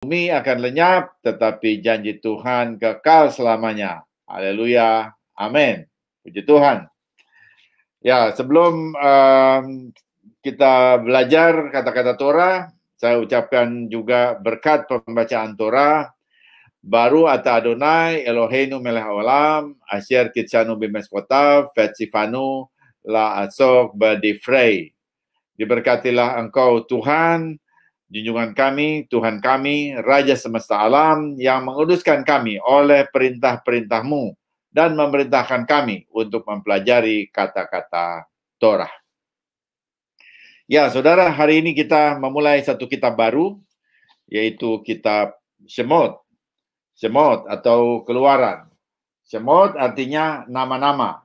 bumi akan lenyap, tetapi janji Tuhan kekal selamanya. Haleluya. Amin. Puji Tuhan. Ya, sebelum kita belajar kata-kata Torah, saya ucapkan juga berkat pembacaan Torah. Baru ata Adonai Eloheinu melech haolam, asher kitsanu bimeskota, vetsifanu la asok badifrei. Diberkatilah engkau Tuhan, junjungan kami, Tuhan kami, Raja semesta alam yang menguduskan kami oleh perintah-perintah-Mu dan memerintahkan kami untuk mempelajari kata-kata Torah. Ya, saudara, hari ini kita memulai satu kitab baru, yaitu kitab Shemot. Shemot atau Keluaran. Shemot artinya nama-nama.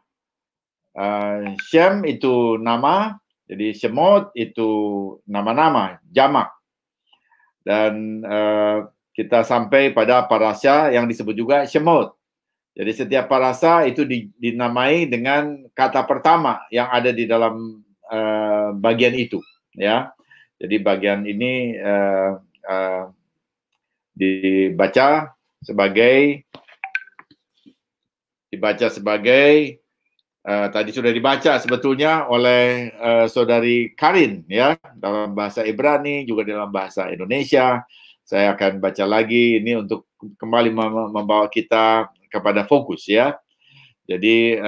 Shem itu nama, jadi Shemot itu nama-nama, jamak. Dan kita sampai pada parasha yang disebut juga Shemot. Jadi setiap parasha itu dinamai dengan kata pertama yang ada di dalam bagian itu, ya. Jadi bagian ini dibaca sebagai tadi sudah dibaca sebetulnya oleh saudari Karin, ya, dalam bahasa Ibrani juga dalam bahasa Indonesia. Saya akan baca lagi ini untuk kembali membawa kita kepada fokus, ya. Jadi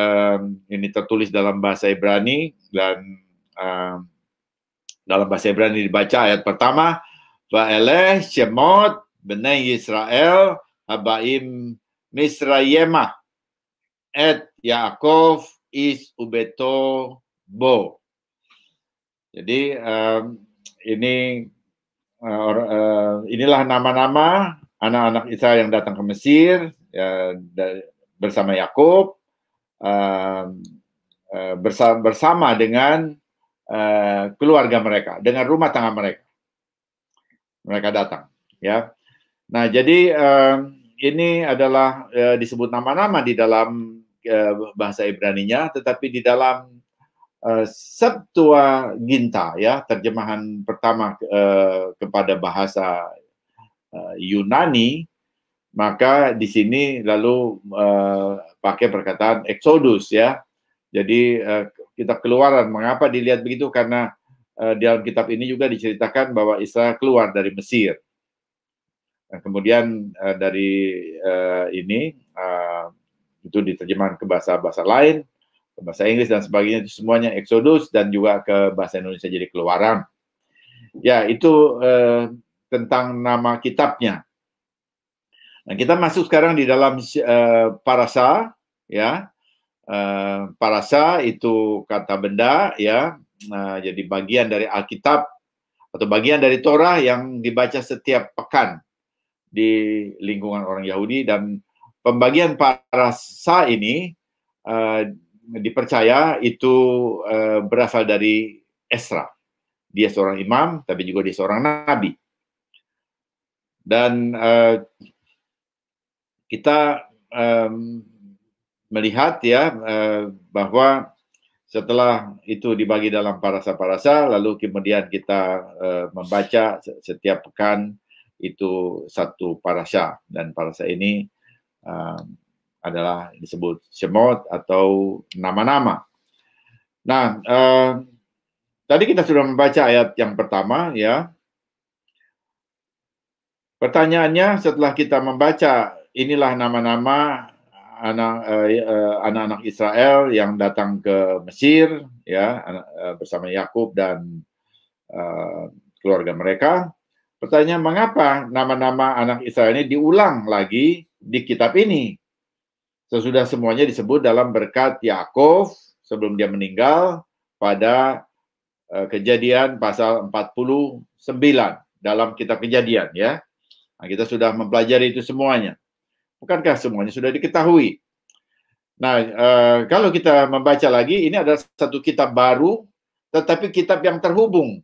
ini tertulis dalam bahasa Ibrani dan dalam bahasa Ibrani dibaca ayat pertama, Va'eleh Shemot Bnei Yisrael Habaim Misrayemah et Yaakov is ubeto bo. Jadi inilah nama-nama anak-anak Israel yang datang ke Mesir ya, bersama Yakub, bersama dengan keluarga mereka, dengan rumah tangga mereka datang, ya. Nah, jadi ini adalah disebut nama-nama di dalam bahasa Ibraninya, tetapi di dalam Septuaginta, ya, terjemahan pertama kepada bahasa Yunani, maka di sini lalu pakai perkataan Exodus, ya. Jadi kitab Keluaran, mengapa dilihat begitu? Karena di dalam kitab ini juga diceritakan bahwa Israel keluar dari Mesir. Dan kemudian dari ini itu diterjemahkan ke bahasa-bahasa lain, ke bahasa Inggris dan sebagainya, itu semuanya Exodus, dan juga ke bahasa Indonesia jadi Keluaran. Ya, itu tentang nama kitabnya. Nah, kita masuk sekarang di dalam parasha, ya. Parasha itu kata benda, ya. Jadi bagian dari Alkitab atau bagian dari Torah yang dibaca setiap pekan di lingkungan orang Yahudi, dan pembagian parasha ini dipercaya itu berasal dari Esra. Dia seorang imam, tapi juga dia seorang nabi. Dan kita melihat, ya, bahwa setelah itu dibagi dalam parasha-parasha, lalu kemudian kita membaca setiap pekan itu satu parasha, dan parasha ini adalah disebut Shemot atau nama-nama. Nah, tadi kita sudah membaca ayat yang pertama, ya. Pertanyaannya setelah kita membaca inilah nama-nama anak-anak Israel yang datang ke Mesir, ya, bersama Yakub dan keluarga mereka. Pertanyaan, mengapa nama-nama anak Israel ini diulang lagi di kitab ini? Sesudah semuanya disebut dalam berkat Yakub sebelum dia meninggal pada Kejadian pasal 49 dalam kitab Kejadian, ya. Nah, kita sudah mempelajari itu semuanya. Bukankah semuanya sudah diketahui? Nah, kalau kita membaca lagi, ini adalah satu kitab baru, tetapi kitab yang terhubung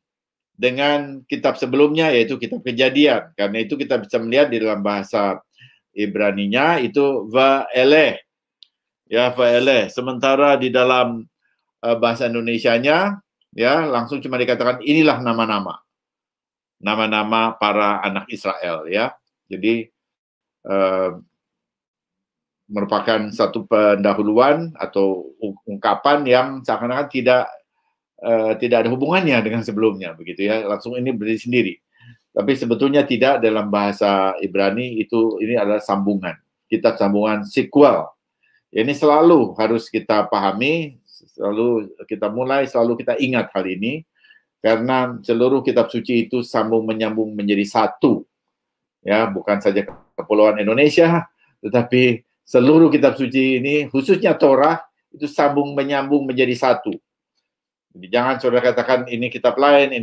dengan kitab sebelumnya, yaitu kitab Kejadian. Karena itu kita bisa melihat di dalam bahasa Ibraninya itu Va'eleh, ya, Va'eleh. Sementara di dalam bahasa Indonesianya, ya, langsung cuma dikatakan inilah nama-nama. nama-nama para anak Israel ya. Jadi merupakan satu pendahuluan atau ungkapan yang seakan-akan tidak ada hubungannya dengan sebelumnya, begitu ya. Langsung ini berdiri sendiri. Tapi sebetulnya tidak, dalam bahasa Ibrani ini adalah sambungan, kitab sambungan, sequel. Ini selalu harus kita pahami, selalu kita mulai, selalu kita ingat hal ini, karena seluruh kitab suci itu sambung menyambung menjadi satu. Ya, bukan saja Kepulauan Indonesia, tetapi seluruh kitab suci ini, khususnya Torah, itu sambung menyambung menjadi satu. Jadi jangan saudara katakan ini kitab lain,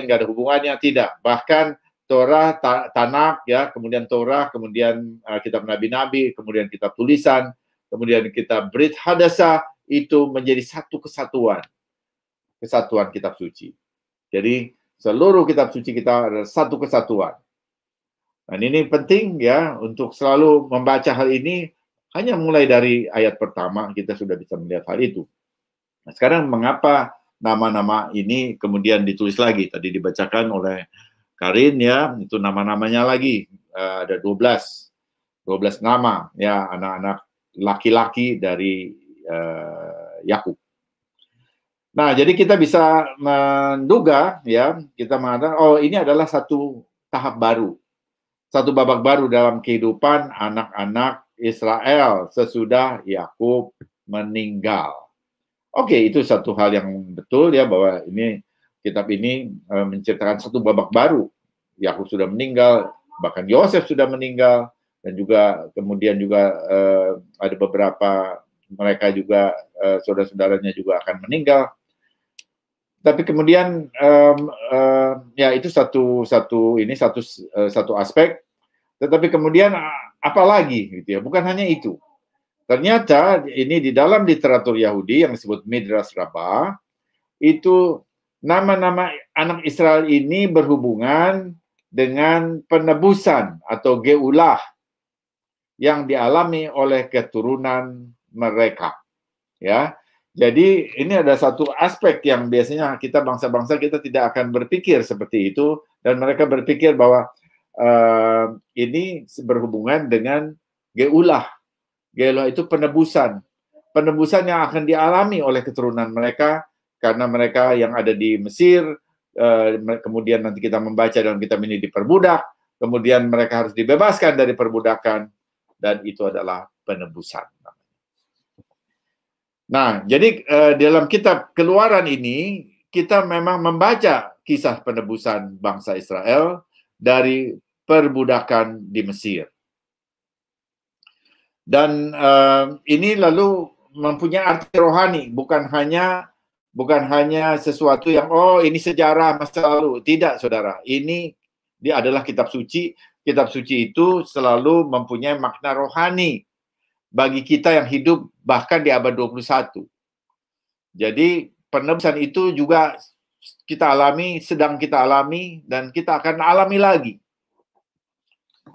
nggak ada hubungannya, tidak. Bahkan Torah, Tanakh, ya, kemudian Torah, kemudian kitab nabi-nabi, kemudian kitab tulisan, kemudian kitab Brit Hadasah, itu menjadi satu kesatuan kitab suci. Jadi seluruh kitab suci kita adalah satu kesatuan. Dan ini penting ya untuk selalu membaca hal ini. Hanya mulai dari ayat pertama kita sudah bisa melihat hal itu. Nah, sekarang mengapa nama-nama ini kemudian ditulis lagi? Tadi dibacakan oleh Karin ya, itu nama-namanya lagi. Ada 12 nama ya, anak-anak laki-laki dari Yakub. Nah, jadi kita bisa menduga ya, kita mengatakan oh ini adalah satu tahap baru. Satu babak baru dalam kehidupan anak-anak Israel sesudah Yakub meninggal. Oke, itu satu hal yang betul ya, bahwa ini kitab ini menceritakan satu babak baru. Yakub sudah meninggal, bahkan Yosef sudah meninggal, dan juga kemudian juga ada beberapa mereka juga saudara-saudaranya juga akan meninggal. Tapi kemudian ya itu satu aspek. Tetapi kemudian apa lagi gitu ya? Bukan hanya itu. Ternyata ini di dalam literatur Yahudi yang disebut Midrash Rabbah, itu nama-nama anak Israel ini berhubungan dengan penebusan atau geulah yang dialami oleh keturunan mereka. Ya. Jadi ini ada satu aspek yang biasanya kita bangsa-bangsa kita tidak akan berpikir seperti itu, dan mereka berpikir bahwa ini berhubungan dengan geulah. Geulah itu penebusan yang akan dialami oleh keturunan mereka, karena mereka yang ada di Mesir, kemudian nanti kita membaca dalam kitab ini diperbudak, kemudian mereka harus dibebaskan dari perbudakan, dan itu adalah penebusan. Nah, jadi dalam kitab Keluaran ini kita memang membaca kisah penebusan bangsa Israel dari perbudakan di Mesir. Dan ini lalu mempunyai arti rohani, bukan hanya sesuatu yang ini sejarah masa lalu. Tidak, saudara. Ini dia adalah kitab suci. Kitab suci itu selalu mempunyai makna rohani bagi kita yang hidup bahkan di abad 21. Jadi penebusan itu juga sedang kita alami, dan kita akan alami lagi.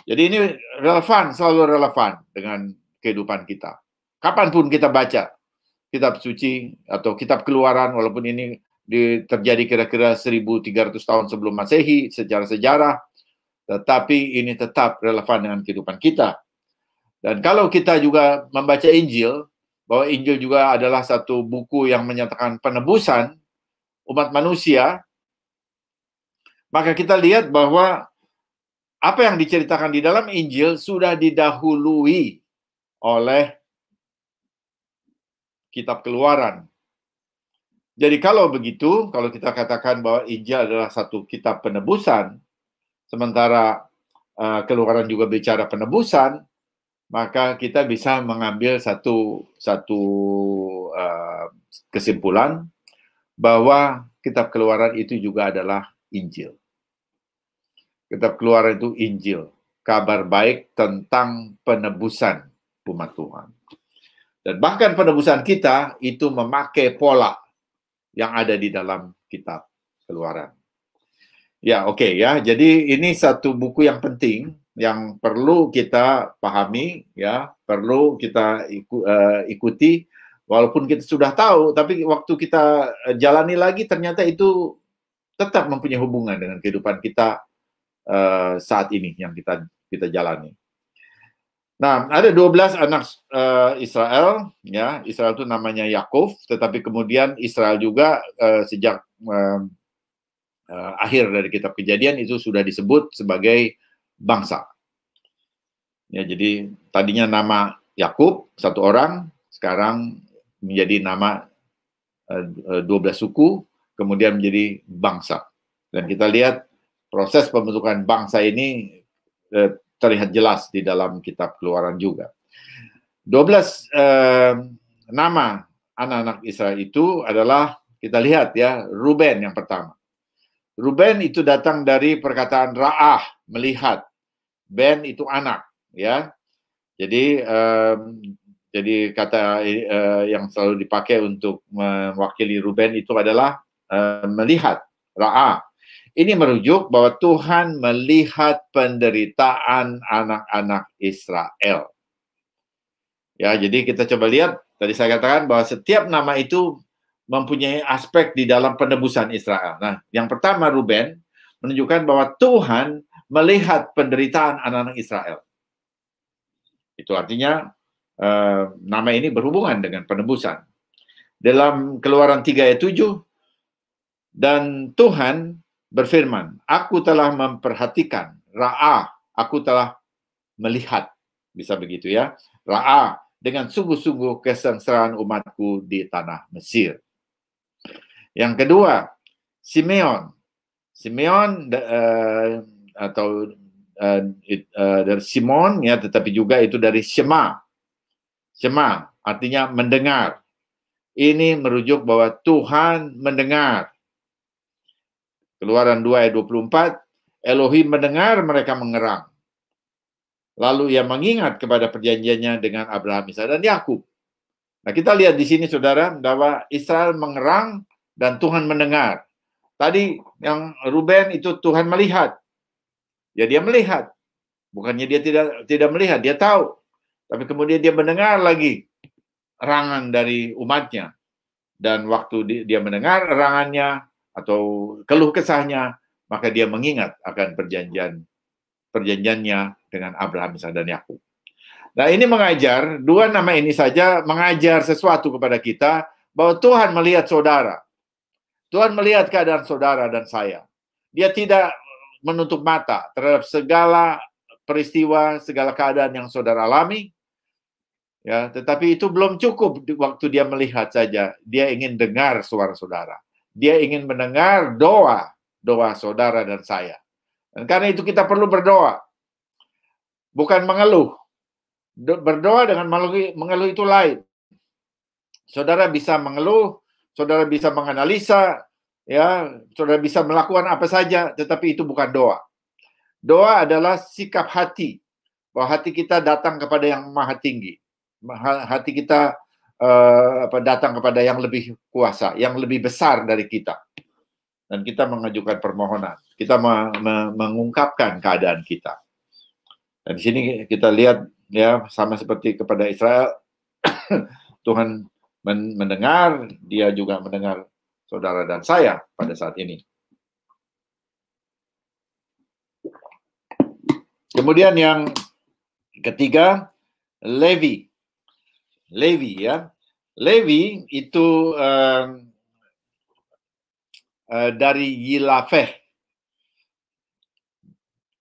Jadi ini selalu relevan dengan kehidupan kita. Kapanpun kita baca kitab suci atau kitab Keluaran, walaupun ini terjadi kira-kira 1300 tahun sebelum Masehi secara sejarah, tetapi ini tetap relevan dengan kehidupan kita. Dan kalau kita juga membaca Injil, bahwa Injil juga adalah satu buku yang menyatakan penebusan umat manusia, maka kita lihat bahwa apa yang diceritakan di dalam Injil sudah didahului oleh kitab Keluaran. Jadi kalau begitu, kalau kita katakan bahwa Injil adalah satu kitab penebusan, sementara Keluaran juga bicara penebusan, maka kita bisa mengambil satu kesimpulan bahwa kitab Keluaran itu juga adalah Injil. Kitab Keluaran itu Injil, kabar baik tentang penebusan umat Tuhan. Dan bahkan penebusan kita itu memakai pola yang ada di dalam kitab Keluaran. Ya, oke ya. Jadi ini satu buku yang penting, yang perlu kita pahami, ya, perlu kita ikuti, walaupun kita sudah tahu, tapi waktu kita jalani lagi ternyata itu tetap mempunyai hubungan dengan kehidupan kita saat ini yang kita jalani. Nah, ada 12 anak Israel, ya. Israel itu namanya Yakub, tetapi kemudian Israel juga sejak akhir dari kitab Kejadian itu sudah disebut sebagai bangsa. Ya, jadi tadinya nama Yakub satu orang, sekarang menjadi nama 12 suku, kemudian menjadi bangsa. Dan kita lihat proses pembentukan bangsa ini terlihat jelas di dalam kitab Keluaran juga. 12 nama anak-anak Israel itu adalah, kita lihat ya, Ruben yang pertama. Ruben itu datang dari perkataan ra'ah, melihat. Ben itu anak, ya. Jadi kata yang selalu dipakai untuk mewakili Ruben itu adalah melihat, ra'ah. Ini merujuk bahwa Tuhan melihat penderitaan anak-anak Israel. Ya, jadi kita coba lihat, tadi saya katakan bahwa setiap nama itu mempunyai aspek di dalam penebusan Israel. Nah, yang pertama Ruben menunjukkan bahwa Tuhan melihat penderitaan anak-anak Israel. Itu artinya nama ini berhubungan dengan penebusan. Dalam Keluaran 3 ayat 7, dan Tuhan berfirman, aku telah memperhatikan, ra'ah, aku telah melihat, bisa begitu ya, ra'ah, dengan sungguh-sungguh kesengsaraan umatku di tanah Mesir. Yang kedua, Simeon. Simeon atau dari Simon ya, tetapi juga itu dari Shema. Shema artinya mendengar. Ini merujuk bahwa Tuhan mendengar. Keluaran 2 ayat 24, Elohim mendengar mereka mengerang. Lalu ia mengingat kepada perjanjiannya dengan Abraham, Ishak, dan Yakub. Nah, kita lihat di sini, saudara, bahwa Israel mengerang dan Tuhan mendengar. Tadi yang Ruben itu Tuhan melihat. Ya, dia melihat. Bukannya dia tidak melihat, dia tahu. Tapi kemudian dia mendengar lagi erangan dari umatnya. Dan waktu dia mendengar erangannya atau keluh kesahnya, maka dia mengingat akan perjanjiannya dengan Abraham, Ishak, dan Yakub. Nah, ini mengajar, dua nama ini saja mengajar sesuatu kepada kita, bahwa Tuhan melihat saudara. Tuhan melihat keadaan saudara dan saya. Dia tidak menutup mata terhadap segala peristiwa, segala keadaan yang saudara alami. Ya, tetapi itu belum cukup waktu dia melihat saja. Dia ingin dengar suara saudara. Dia ingin mendengar doa saudara dan saya. Dan karena itu kita perlu berdoa. Bukan mengeluh. Berdoa dengan mengeluh itu lain. Saudara bisa mengeluh, saudara bisa menganalisa, ya, saudara bisa melakukan apa saja, tetapi itu bukan doa. Doa adalah sikap hati, bahwa hati kita datang kepada yang maha tinggi. Hati kita datang kepada yang lebih kuasa, yang lebih besar dari kita. Dan kita mengajukan permohonan. Kita mengungkapkan keadaan kita. Dan di sini kita lihat, ya, sama seperti kepada Israel, Tuhan mendengar, dia juga mendengar saudara dan saya pada saat ini. Kemudian yang ketiga, Levi. Levi, ya. Levi itu dari Yilafeh.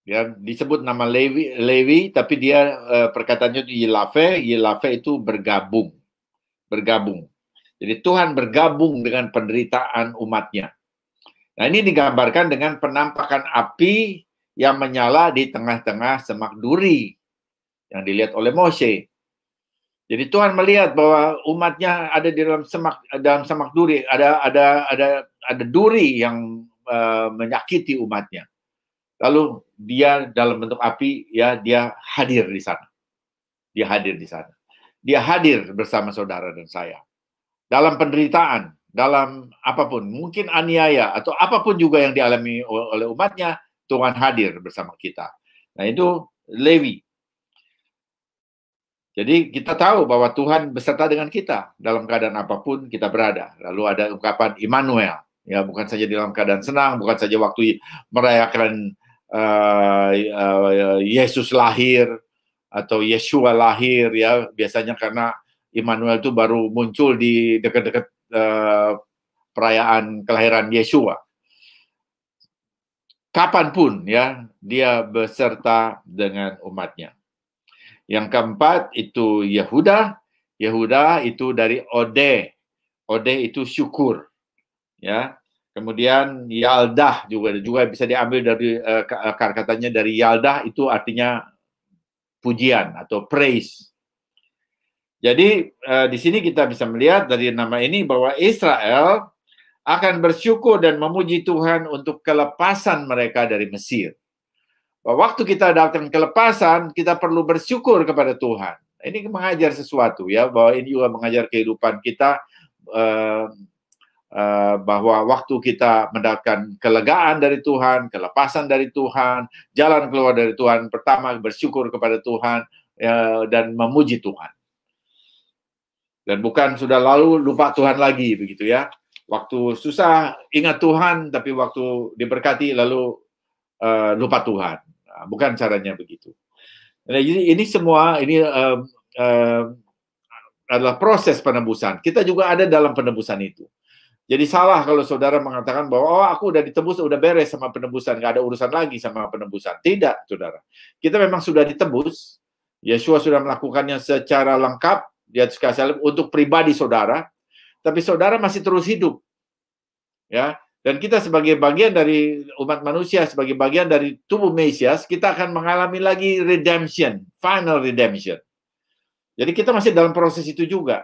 Ya, disebut nama Levi, tapi dia perkataannya itu Yilafeh. Yilafeh itu bergabung. Jadi Tuhan bergabung dengan penderitaan umatnya. Nah, ini digambarkan dengan penampakan api yang menyala di tengah-tengah semak duri yang dilihat oleh Mose. Jadi Tuhan melihat bahwa umatnya ada di dalam semak duri, ada duri yang menyakiti umatnya. Lalu dia dalam bentuk api, ya, dia hadir di sana. Dia hadir bersama saudara dan saya. Dalam penderitaan, dalam apapun, mungkin aniaya atau apapun juga yang dialami oleh umatnya, Tuhan hadir bersama kita. Nah, itu Levi. Jadi kita tahu bahwa Tuhan beserta dengan kita dalam keadaan apapun kita berada. Lalu ada ungkapan Immanuel, Ya, bukan saja dalam keadaan senang, bukan saja waktu merayakan Yesus lahir atau Yeshua lahir, ya, biasanya karena Immanuel itu baru muncul di dekat-dekat perayaan kelahiran Yeshua. Kapanpun, ya, dia beserta dengan umatnya. Yang keempat itu Yehuda. Yehuda itu dari Ode. Ode itu syukur, ya. Kemudian Yaldah juga bisa diambil dari akar katanya dari Yaldah, itu artinya pujian atau praise. Jadi di sini kita bisa melihat dari nama ini bahwa Israel akan bersyukur dan memuji Tuhan untuk kelepasan mereka dari Mesir. Waktu kita datang kelepasan, kita perlu bersyukur kepada Tuhan. Ini mengajar sesuatu, ya, bahwa ini juga mengajar kehidupan kita, bahwa waktu kita mendapatkan kelegaan dari Tuhan, kelepasan dari Tuhan, jalan keluar dari Tuhan, pertama bersyukur kepada Tuhan, ya, dan memuji Tuhan. Dan bukan sudah lalu lupa Tuhan lagi, begitu, ya. Waktu susah ingat Tuhan, tapi waktu diberkati lalu lupa Tuhan. Nah, bukan caranya begitu. Nah, ini semua ini adalah proses penebusan. Kita juga ada dalam penebusan itu. Jadi salah kalau saudara mengatakan bahwa oh, aku udah ditebus, udah beres sama penebusan, nggak ada urusan lagi sama penebusan. Tidak, saudara. Kita memang sudah ditebus. Yeshua sudah melakukannya secara lengkap di atas kayu salib untuk pribadi saudara, tapi saudara masih terus hidup, ya. Dan kita sebagai bagian dari umat manusia, sebagai bagian dari tubuh Mesias, kita akan mengalami lagi redemption, final redemption. Jadi kita masih dalam proses itu juga.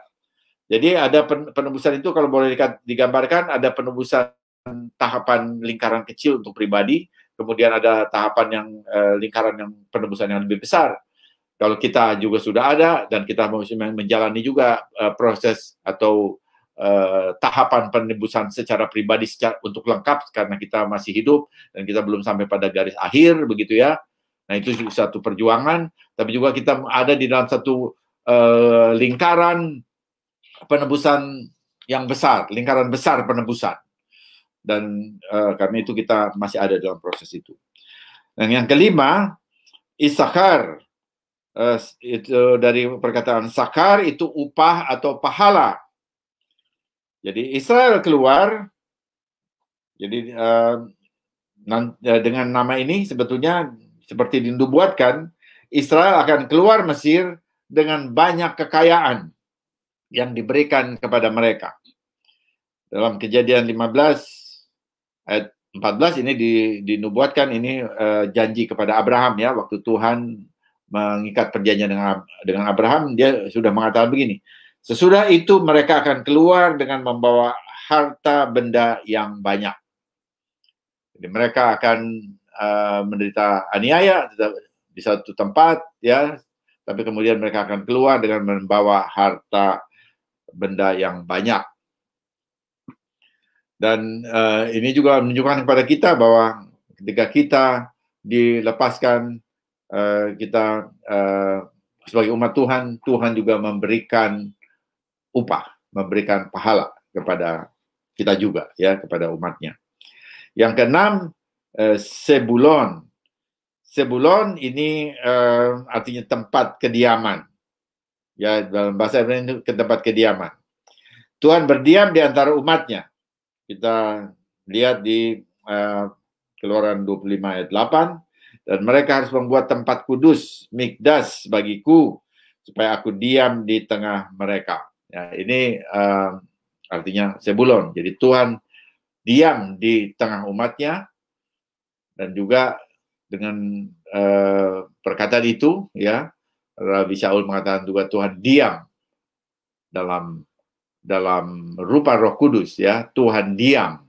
Jadi ada penebusan itu kalau boleh digambarkan, ada penebusan tahapan lingkaran kecil untuk pribadi, kemudian ada tahapan yang lingkaran yang penebusan yang lebih besar. Kalau kita juga sudah ada dan kita mau menjalani juga proses atau tahapan penebusan secara pribadi untuk lengkap karena kita masih hidup dan kita belum sampai pada garis akhir, begitu, ya. Nah, itu satu perjuangan, tapi juga kita ada di dalam satu lingkaran penebusan yang besar, lingkaran besar penebusan. Dan karena itu kita masih ada dalam proses itu. Dan yang kelima, Issakhar. Itu dari perkataan sakar itu upah atau pahala. Jadi Israel keluar, jadi dengan nama ini sebetulnya seperti dinubuatkan, Israel akan keluar Mesir dengan banyak kekayaan yang diberikan kepada mereka. Dalam Kejadian 15 ayat 14 ini dinubuatkan, ini janji kepada Abraham, ya, waktu Tuhan mengikat perjanjian dengan Abraham, dia sudah mengatakan begini, sesudah itu mereka akan keluar dengan membawa harta benda yang banyak. Jadi mereka akan menderita aniaya di satu tempat, ya, tapi kemudian mereka akan keluar dengan membawa harta benda yang banyak. Dan ini juga menunjukkan kepada kita bahwa ketika kita dilepaskan, kita sebagai umat Tuhan, Tuhan juga memberikan upah, memberikan pahala kepada kita juga, ya, kepada umatnya. Yang keenam, Sebulon. Sebulon ini artinya tempat kediaman, ya, dalam bahasa Ibrani itu tempat kediaman. Tuhan berdiam di antara umatnya. Kita lihat di Keluaran 25 ayat 8. Dan mereka harus membuat tempat kudus, mikdas bagiku, supaya aku diam di tengah mereka. Ya, ini artinya Sebulon. Jadi Tuhan diam di tengah umatnya, dan juga dengan perkataan itu, ya, Rabi Shaul mengatakan juga Tuhan diam dalam rupa Roh Kudus, ya. Tuhan diam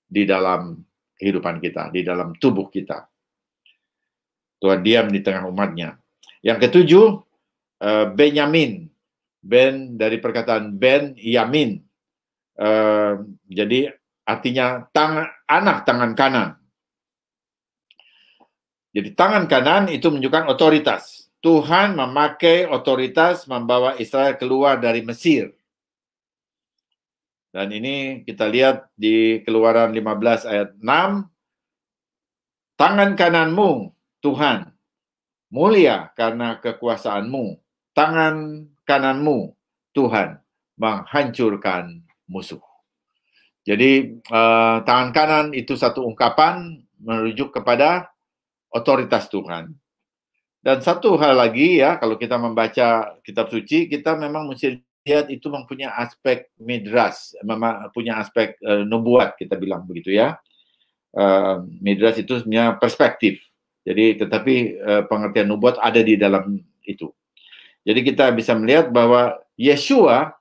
di dalam kehidupan kita, di dalam tubuh kita. Tuhan diam di tengah umatnya. Yang ketujuh, Benyamin. Ben dari perkataan Ben Yamin. Jadi artinya anak tangan kanan. Jadi tangan kanan itu menunjukkan otoritas. Tuhan memakai otoritas membawa Israel keluar dari Mesir. Dan ini kita lihat di Keluaran 15 ayat 6. Tangan kananmu, Tuhan, mulia karena kekuasaanmu. Tangan kananmu, Tuhan, menghancurkan musuh. Jadi tangan kanan itu satu ungkapan merujuk kepada otoritas Tuhan. Dan satu hal lagi ya, kalau kita membaca kitab suci, kita memang mesti lihat itu mempunyai aspek midras, punya aspek nubuat, kita bilang begitu ya. Midras itu sebenarnya perspektif. Jadi tetapi pengertian nubuat ada di dalam itu. Jadi kita bisa melihat bahwa Yeshua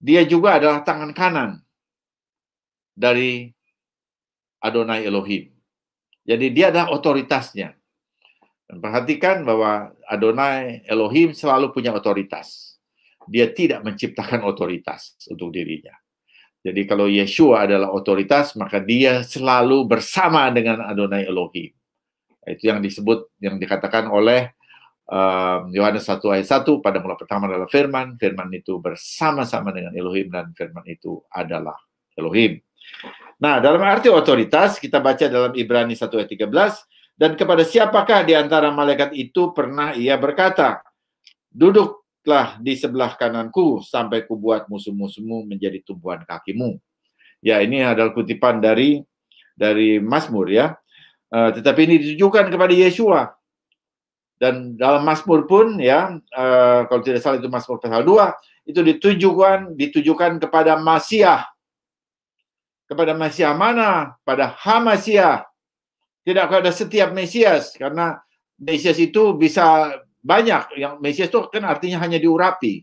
dia juga adalah tangan kanan dari Adonai Elohim. Jadi dia adalah otoritasnya. Dan perhatikan bahwa Adonai Elohim selalu punya otoritas. Dia tidak menciptakan otoritas untuk dirinya. Jadi kalau Yeshua adalah otoritas, maka dia selalu bersama dengan Adonai Elohim. Itu yang disebut, yang dikatakan oleh Yohanes 1 ayat 1, pada mula pertama adalah firman, firman itu bersama-sama dengan Elohim, dan firman itu adalah Elohim. Nah, dalam arti otoritas, kita baca dalam Ibrani 1 ayat 13, dan kepada siapakah di antara malaikat itu pernah ia berkata, duduklah di sebelah kananku sampai kubuat musuh-musuhmu menjadi tumpuan kakimu. Ya, ini adalah kutipan dari Mazmur ya. Tetapi ini ditujukan kepada Yeshua. Dan dalam Mazmur pun ya, kalau tidak salah itu Mazmur pasal 2, itu ditujukan kepada Masiah. Kepada Masiah mana? Pada Hamasiah. Tidak kepada setiap Mesias, karena Mesias itu bisa banyak. Yang Mesias itu kan artinya hanya diurapi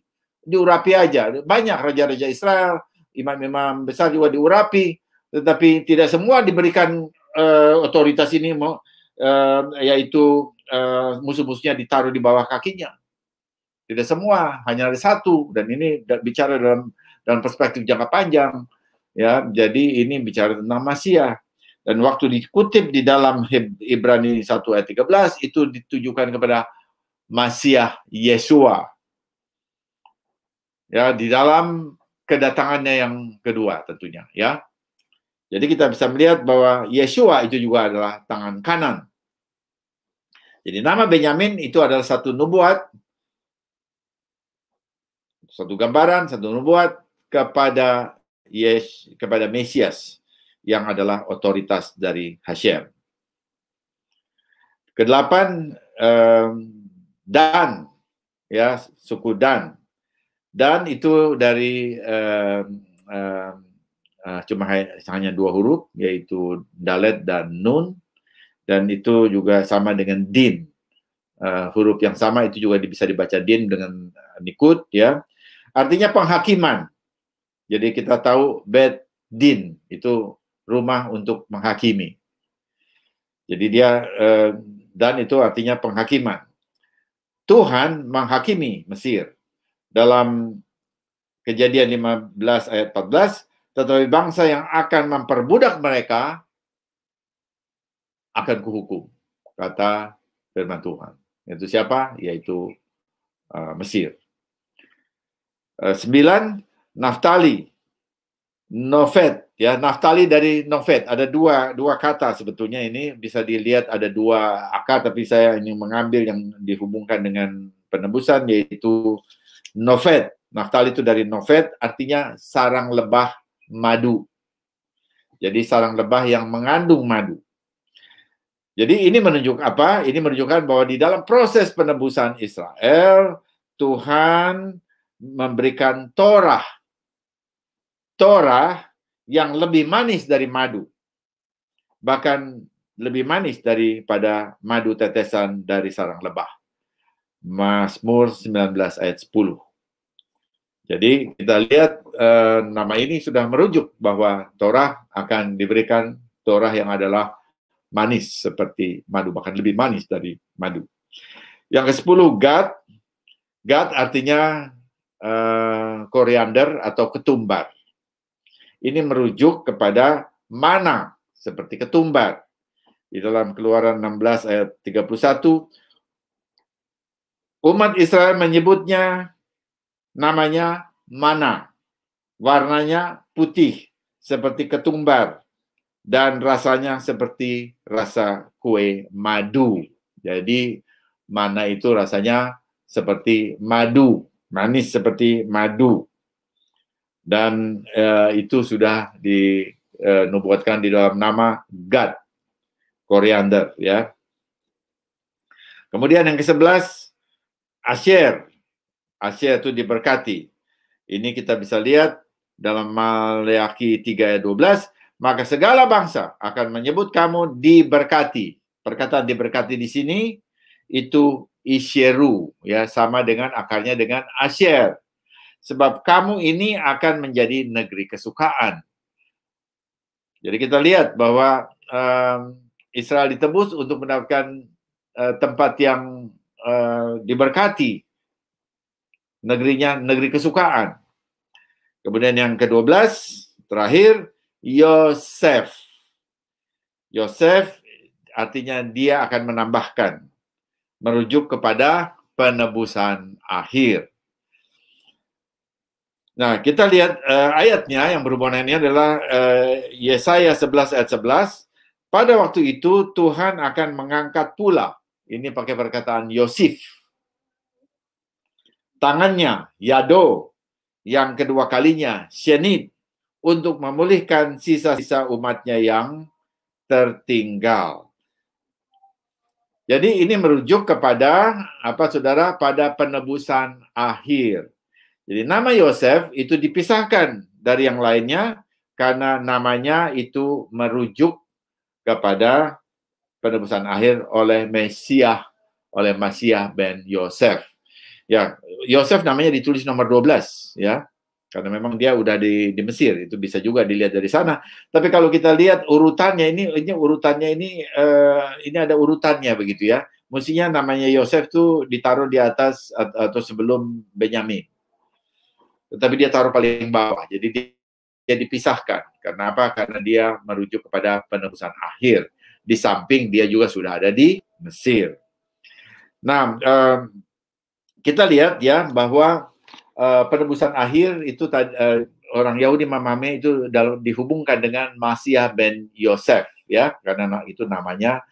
aja. Banyak raja-raja Israel, imam-imam besar juga diurapi, tetapi tidak semua diberikan otoritas ini, yaitu musuh-musuhnya ditaruh di bawah kakinya. Tidak semua, hanya ada satu. Dan ini bicara dalam perspektif jangka panjang. Ya, jadi ini bicara tentang Masiah. Dan waktu dikutip di dalam Ibrani 1 ayat 13, itu ditujukan kepada Masiah Yeshua. Ya, di dalam kedatangannya yang kedua tentunya, ya. Jadi kita bisa melihat bahwa Yeshua itu juga adalah tangan kanan. Jadi nama Benyamin itu adalah satu nubuat, satu gambaran, satu nubuat kepada Mesias, yang adalah otoritas dari Hashem. Kedelapan, Dan, ya, suku Dan. Dan itu dari cuma hanya 2 huruf, yaitu Dalet dan Nun, dan itu juga sama dengan Din. Huruf yang sama itu juga bisa dibaca Din dengan Nikut, ya. Artinya penghakiman. Jadi kita tahu Bet Din itu rumah untuk menghakimi. Jadi dia dan itu artinya penghakiman. Tuhan menghakimi Mesir. Dalam Kejadian 15 ayat 14, tetapi bangsa yang akan memperbudak mereka akan kuhukum, kata firman Tuhan. Itu siapa? Yaitu Mesir. 9, Naftali. Nofet, ya, Naftali dari Nofet. Ada dua kata sebetulnya, ini bisa dilihat ada 2 akar, tapi saya ini mengambil yang dihubungkan dengan penebusan, yaitu Nofet. Naftali itu dari Nofet, artinya sarang lebah madu. Jadi sarang lebah yang mengandung madu. Jadi ini menunjukkan apa? Ini menunjukkan bahwa di dalam proses penebusan Israel, Tuhan memberikan Torah yang lebih manis dari madu. Bahkan lebih manis daripada madu tetesan dari sarang lebah. Mazmur 19 ayat 10. Jadi kita lihat nama ini sudah merujuk bahwa Torah akan diberikan, Torah yang adalah manis seperti madu, bahkan lebih manis dari madu. Yang ke-10, Gad. Gad artinya koriander atau ketumbar. Ini merujuk kepada mana, seperti ketumbar. Di dalam Keluaran 16 ayat 31, umat Israel menyebutnya namanya mana. Warnanya putih seperti ketumbar dan rasanya seperti rasa kue madu. Jadi mana itu rasanya seperti madu, manis seperti madu. Dan itu sudah dinubuatkan di dalam nama Gad, koriander, ya. Kemudian yang ke-11, Asher. Asher itu diberkati. Ini kita bisa lihat dalam Maleakhi 3 ayat 12, maka segala bangsa akan menyebut kamu diberkati. Perkataan diberkati di sini itu Isheru, ya, sama dengan akarnya dengan Asher. Sebab kamu ini akan menjadi negeri kesukaan. Jadi kita lihat bahwa Israel ditebus untuk mendapatkan tempat yang diberkati, negerinya negeri kesukaan. Kemudian yang ke-12 terakhir, Yosef. Yosef artinya dia akan menambahkan, merujuk kepada penebusan akhir. Nah, kita lihat ayatnya yang berhubungan ini adalah Yesaya 11 ayat 11. Pada waktu itu Tuhan akan mengangkat pula, ini pakai perkataan Yosef, tangannya, Yado, yang kedua kalinya, Shenit, untuk memulihkan sisa-sisa umatnya yang tertinggal. Jadi ini merujuk kepada apa, saudara, pada penebusan akhir. Jadi nama Yosef itu dipisahkan dari yang lainnya karena namanya itu merujuk kepada penebusan akhir oleh Mesiah, oleh Masiah ben Yosef. Ya, Yosef namanya ditulis nomor 12, ya. Karena memang dia udah di Mesir, itu bisa juga dilihat dari sana. Tapi kalau kita lihat urutannya ini ada urutannya begitu, ya. Mestinya namanya Yosef tuh ditaruh di atas atau sebelum Benyamin. Tetapi dia taruh paling bawah. Jadi dia dipisahkan. Karena apa? Karena dia merujuk kepada penebusan akhir. Di samping dia juga sudah ada di Mesir. Nah, kita lihat ya bahwa penebusan akhir itu orang Yahudi memahami itu dihubungkan dengan Masiah ben Yosef, ya, karena itu namanya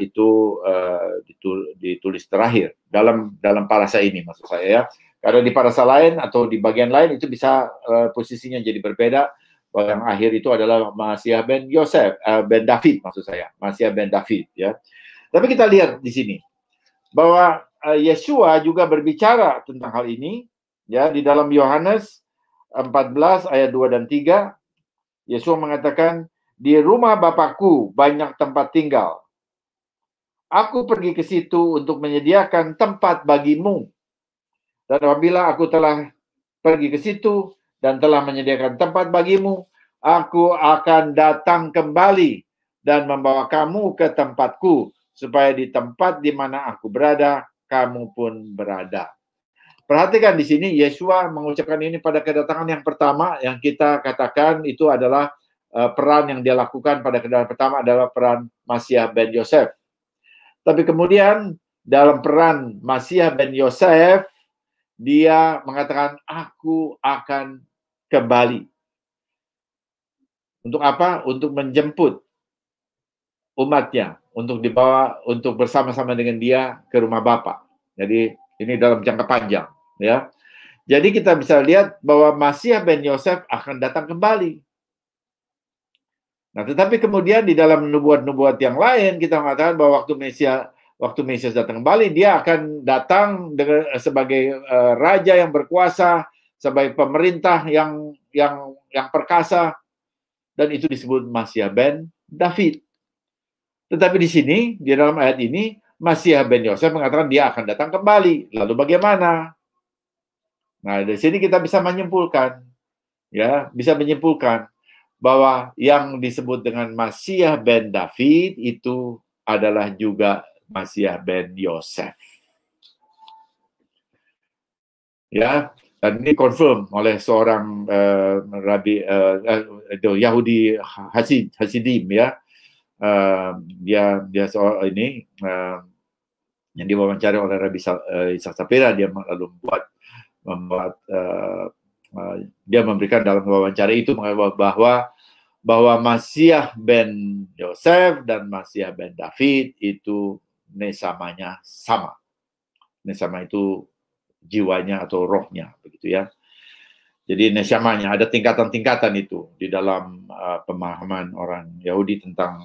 itu ditulis terakhir dalam parasa ini, maksud saya, ya. Karena di parasa lain atau di bagian lain itu bisa posisinya jadi berbeda. Yang akhir itu adalah Masiah ben Yosef, ben David, maksud saya, Masiah ben David, ya. Tapi kita lihat di sini bahwa Yeshua juga berbicara tentang hal ini, ya, di dalam Yohanes 14 ayat 2 dan 3. Yeshua mengatakan, di rumah Bapakku banyak tempat tinggal. Aku pergi ke situ untuk menyediakan tempat bagimu. Dan apabila aku telah pergi ke situ dan telah menyediakan tempat bagimu, aku akan datang kembali dan membawa kamu ke tempatku, supaya di tempat di mana aku berada, kamu pun berada. Perhatikan di sini, Yeshua mengucapkan ini pada kedatangan yang pertama, yang kita katakan itu adalah peran yang dia lakukan pada kedatangan pertama adalah peran Masiah ben Yosef. Tapi kemudian dalam peran Masiah ben Yosef, dia mengatakan, aku akan kembali. Untuk apa? Untuk menjemput umatnya, untuk dibawa, untuk bersama-sama dengan dia ke rumah Bapa. Jadi ini dalam jangka panjang, ya. Jadi kita bisa lihat bahwa Masiah ben Yosef akan datang kembali. Nah, tetapi kemudian di dalam nubuat-nubuat yang lain kita mengatakan bahwa waktu Mesias datang kembali, dia akan datang sebagai raja yang berkuasa, sebagai pemerintah yang perkasa, dan itu disebut Masiah ben David. Tetapi di sini, di dalam ayat ini, Masiah ben Yosef mengatakan dia akan datang kembali. Lalu bagaimana? Nah, dari sini kita bisa menyimpulkan, ya, bahwa yang disebut dengan Masiah ben David itu adalah juga Masiah ben Yosef. Ya, dan ini confirm oleh seorang Rabi Yahudi Hasidim, ya. Dia soal ini yang diwawancari oleh Rabbi Isaac Sapira. Dia lalu membuat dia memberikan dalam wawancara itu bahwa Masiah ben Yosef dan Masiah ben David itu nesamanya sama. Nesama itu jiwanya atau rohnya, begitu ya. Jadi nesamanya ada tingkatan-tingkatan itu di dalam pemahaman orang Yahudi tentang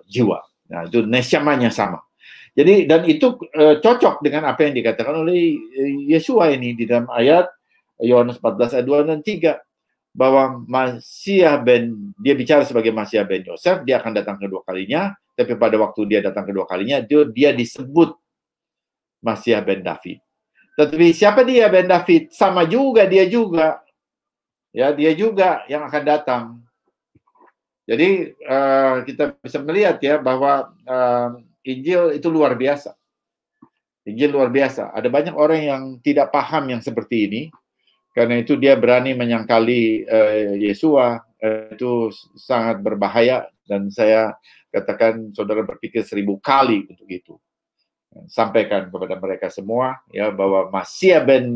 jiwa. Nah, itu nesamanya sama. Jadi dan itu cocok dengan apa yang dikatakan oleh Yesua ini di dalam ayat Yohanes 14 ayat 2 dan 3 bahwa dia bicara sebagai Masiah ben Yosef, dia akan datang kedua kalinya, tapi pada waktu dia datang kedua kalinya dia disebut Masiah ben David. Tetapi siapa dia ben David? Sama juga dia juga. Ya, dia juga yang akan datang. Jadi kita bisa melihat ya bahwa Injil itu luar biasa. Injil luar biasa. Ada banyak orang yang tidak paham yang seperti ini. Karena itu dia berani menyangkali Yesua. Itu sangat berbahaya. Dan saya katakan saudara berpikir 1000 kali untuk itu. Sampaikan kepada mereka semua ya bahwa Masiah ben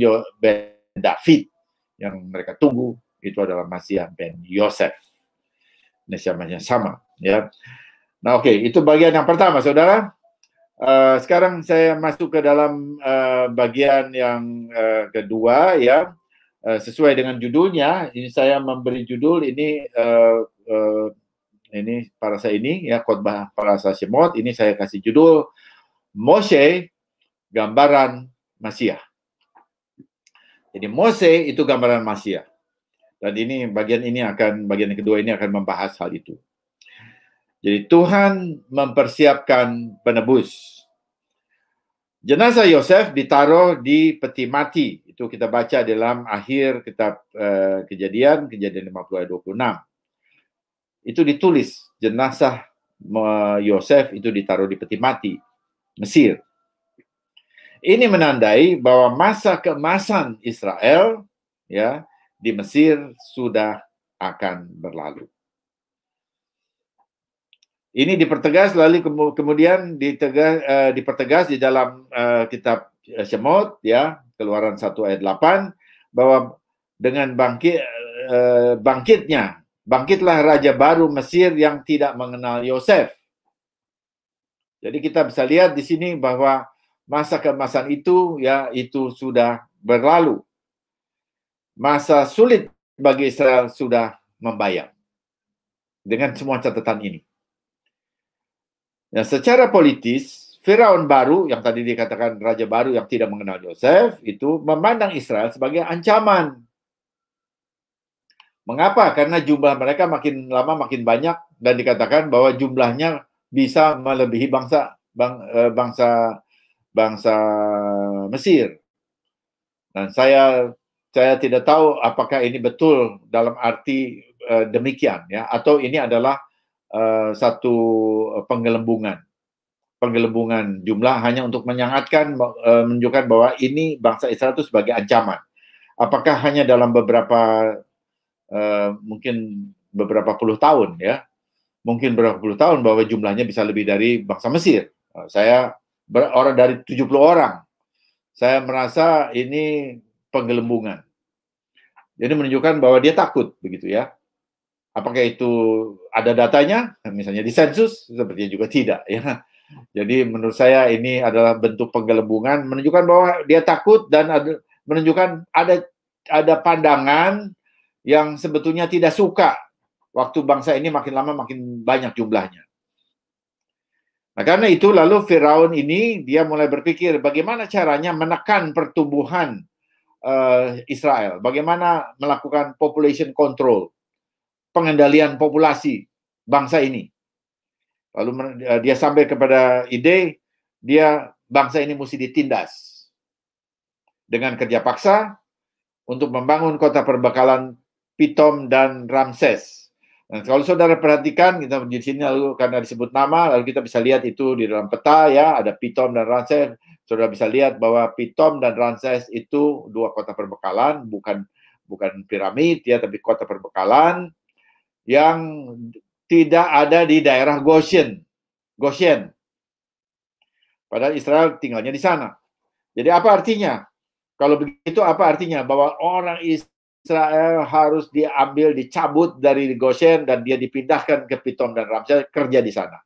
David yang mereka tunggu itu adalah Masiah ben Yosef. Nesamanya sama ya. Nah, oke, itu bagian yang pertama, saudara. Sekarang saya masuk ke dalam bagian yang kedua ya. Sesuai dengan judulnya, ini saya memberi judul ini parasa ini ya, khotbah parasa Shemot, ini saya kasih judul Mose, gambaran Masiah. Jadi Mose itu gambaran Masiah. Dan ini bagian yang kedua ini akan membahas hal itu. Jadi Tuhan mempersiapkan penebus. Jenazah Yosef ditaruh di peti mati. Itu kita baca dalam akhir kitab Kejadian 50 ayat 26. Itu ditulis jenazah Yosef itu ditaruh di peti mati Mesir. Ini menandai bahwa masa keemasan Israel ya di Mesir sudah akan berlalu. Ini dipertegas lalu kemudian dipertegas di dalam kitab Shemot ya, Keluaran 1 ayat 8 bahwa dengan bangkitlah raja baru Mesir yang tidak mengenal Yosef. Jadi kita bisa lihat di sini bahwa masa keemasan itu ya itu sudah berlalu. Masa sulit bagi Israel sudah membayang. Dengan semua catatan ini. Nah, secara politis, Firaun baru yang tadi dikatakan raja baru yang tidak mengenal Yosef itu memandang Israel sebagai ancaman. Mengapa? Karena jumlah mereka makin lama makin banyak dan dikatakan bahwa jumlahnya bisa melebihi bangsa Mesir. Dan saya tidak tahu apakah ini betul dalam arti demikian ya, atau ini adalah satu penggelembungan jumlah hanya untuk menyangatkan, menunjukkan bahwa ini bangsa Israel itu sebagai ancaman. Apakah hanya dalam mungkin beberapa puluh tahun ya, mungkin beberapa puluh tahun bahwa jumlahnya bisa lebih dari bangsa Mesir. Saya orang dari 70 orang. Saya merasa ini penggelembungan. Jadi menunjukkan bahwa dia takut begitu ya. Apakah itu ada datanya? Misalnya di sensus, sepertinya juga tidak ya. Jadi menurut saya ini adalah bentuk penggelembungan, menunjukkan bahwa dia takut dan menunjukkan ada pandangan yang sebetulnya tidak suka waktu bangsa ini makin lama makin banyak jumlahnya. Nah, karena itu lalu Firaun ini dia mulai berpikir bagaimana caranya menekan pertumbuhan Israel, bagaimana melakukan population control, pengendalian populasi bangsa ini. Lalu dia sampai kepada ide bangsa ini mesti ditindas dengan kerja paksa untuk membangun kota perbekalan Pitom dan Ramses. Nah, kalau saudara perhatikan, kita di sini lalu karena disebut nama, lalu kita bisa lihat itu di dalam peta ya, ada Pitom dan Ramses. Saudara bisa lihat bahwa Pitom dan Ramses itu dua kota perbekalan, bukan piramid ya, tapi kota perbekalan yang tidak ada di daerah Goshen. Padahal Israel tinggalnya di sana. Jadi apa artinya? Kalau begitu apa artinya? Bahwa orang Israel Israel harus diambil, dicabut dari Goshen dan dia dipindahkan ke Pitom dan Ramses, kerja di sana.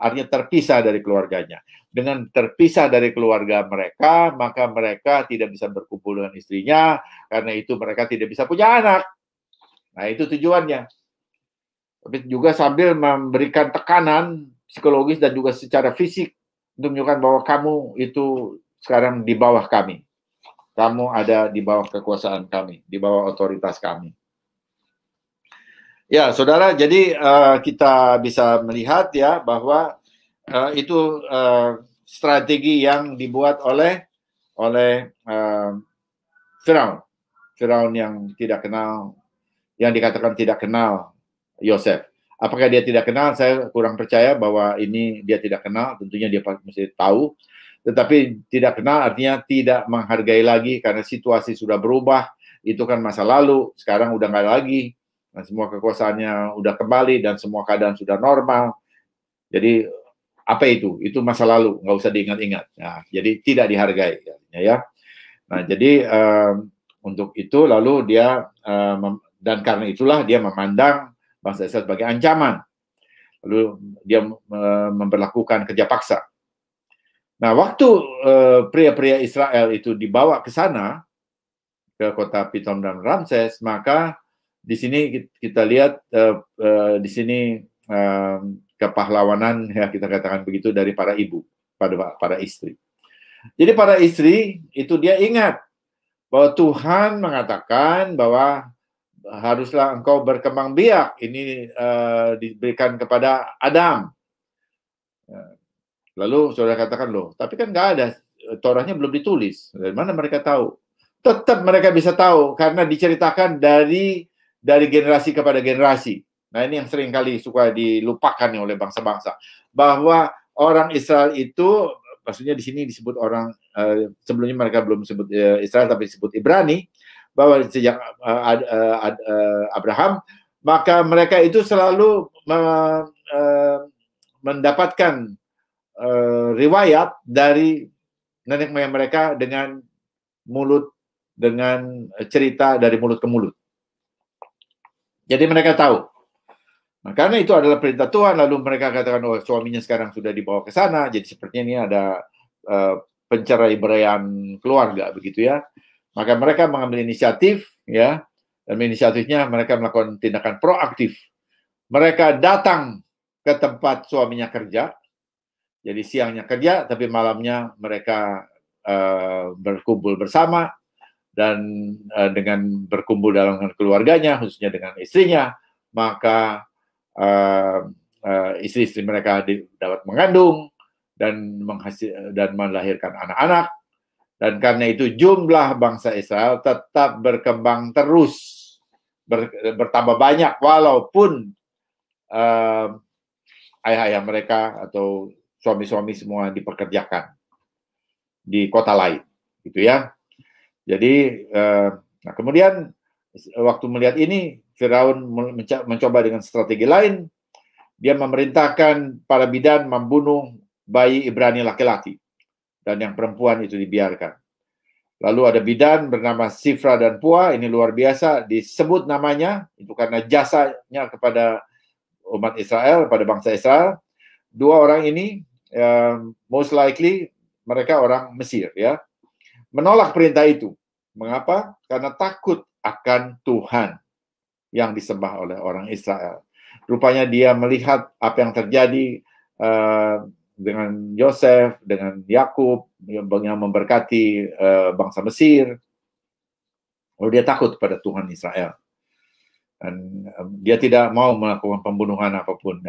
Artinya terpisah dari keluarganya. Dengan terpisah dari keluarga mereka, maka mereka tidak bisa berkumpul dengan istrinya, karena itu mereka tidak bisa punya anak. Nah, itu tujuannya. Tapi juga sambil memberikan tekanan psikologis dan juga secara fisik untuk menunjukkan bahwa kamu itu sekarang di bawah kami. Kamu ada di bawah kekuasaan kami, di bawah otoritas kami. Ya, saudara, jadi kita bisa melihat ya bahwa itu strategi yang dibuat oleh Firaun. Firaun yang tidak kenal, yang dikatakan tidak kenal Yosef. Apakah dia tidak kenal? Saya kurang percaya bahwa ini dia tidak kenal. Tentunya dia mesti tahu. Tetapi tidak kenal artinya tidak menghargai lagi karena situasi sudah berubah. Itu kan masa lalu, sekarang udah nggak lagi. Dan semua kekuasaannya udah kembali dan semua keadaan sudah normal. Jadi apa itu? Itu masa lalu, nggak usah diingat-ingat. Nah, jadi tidak dihargai. Ya. Nah, jadi untuk itu lalu dia dan karena itulah dia memandang bangsa Israel sebagai ancaman. Lalu dia memberlakukan kerja paksa. Nah, waktu pria-pria Israel itu dibawa ke sana, ke kota Pitom dan Ramses, maka di sini kita lihat di sini kepahlawanan, ya kita katakan begitu, dari para ibu, para istri. Jadi para istri itu dia ingat bahwa Tuhan mengatakan bahwa haruslah engkau berkembang biak. Ini diberikan kepada Adam. Lalu saudara katakan, loh, tapi kan nggak ada, Torahnya belum ditulis. Dari mana mereka tahu? Tetap mereka bisa tahu, karena diceritakan dari generasi kepada generasi. Nah, ini yang sering kali suka dilupakan oleh bangsa-bangsa. Bahwa orang Israel itu, maksudnya di sini disebut orang, sebelumnya mereka belum disebut Israel, tapi disebut Ibrani, bahwa sejak Abraham, maka mereka itu selalu mendapatkan riwayat dari nenek moyang mereka dengan mulut, dengan cerita dari mulut ke mulut. Jadi mereka tahu. Nah, karena itu adalah perintah Tuhan, lalu mereka katakan, oh, suaminya sekarang sudah dibawa ke sana, jadi sepertinya ini ada penceraian keluarga, begitu ya. Maka mereka mengambil inisiatif, ya, dan inisiatifnya mereka melakukan tindakan proaktif. Mereka datang ke tempat suaminya kerja. Jadi siangnya kerja, tapi malamnya mereka berkumpul bersama, dan dengan berkumpul dalam keluarganya, khususnya dengan istrinya, maka istri-istri mereka dapat mengandung dan melahirkan anak-anak. Dan karena itu jumlah bangsa Israel tetap berkembang terus, bertambah banyak, walaupun ayah-ayah mereka atau suami-suami semua dipekerjakan di kota lain, gitu ya. Jadi, nah kemudian waktu melihat ini, Firaun mencoba dengan strategi lain. Dia memerintahkan para bidan membunuh bayi Ibrani laki-laki, dan yang perempuan itu dibiarkan. Lalu ada bidan bernama Sifra dan Pua, ini luar biasa, disebut namanya, itu karena jasanya kepada umat Israel, pada bangsa Israel. Dua orang ini, most likely mereka orang Mesir, ya, menolak perintah itu. Mengapa? Karena takut akan Tuhan yang disembah oleh orang Israel. Rupanya dia melihat apa yang terjadi dengan Yosef, dengan Yakub yang memberkati bangsa Mesir. Lalu dia takut pada Tuhan Israel. Dan dia tidak mau melakukan pembunuhan apapun.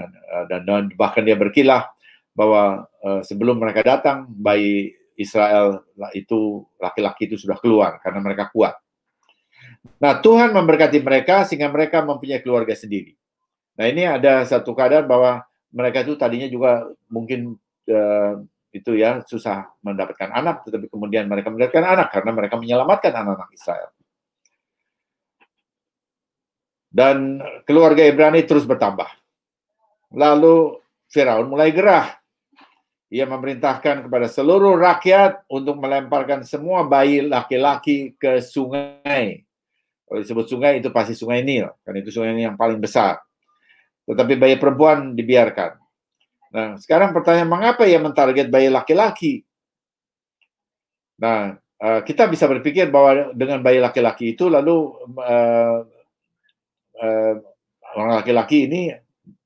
Dan bahkan dia berkilah bahwa sebelum mereka datang, bayi Israel itu, laki-laki itu sudah keluar karena mereka kuat. Nah, Tuhan memberkati mereka sehingga mereka mempunyai keluarga sendiri. Nah, ini ada satu keadaan bahwa mereka itu tadinya juga mungkin itu ya susah mendapatkan anak, tetapi kemudian mereka mendapatkan anak karena mereka menyelamatkan anak-anak Israel. Dan keluarga Ibrani terus bertambah. Lalu Firaun mulai gerah. Ia memerintahkan kepada seluruh rakyat untuk melemparkan semua bayi laki-laki ke sungai. Kalau disebut sungai itu pasti sungai Nil, karena itu sungai Nil yang paling besar. Tetapi bayi perempuan dibiarkan. Nah, sekarang pertanyaan, mengapa ia mentarget bayi laki-laki? Nah, kita bisa berpikir bahwa dengan bayi laki-laki itu lalu orang laki-laki ini,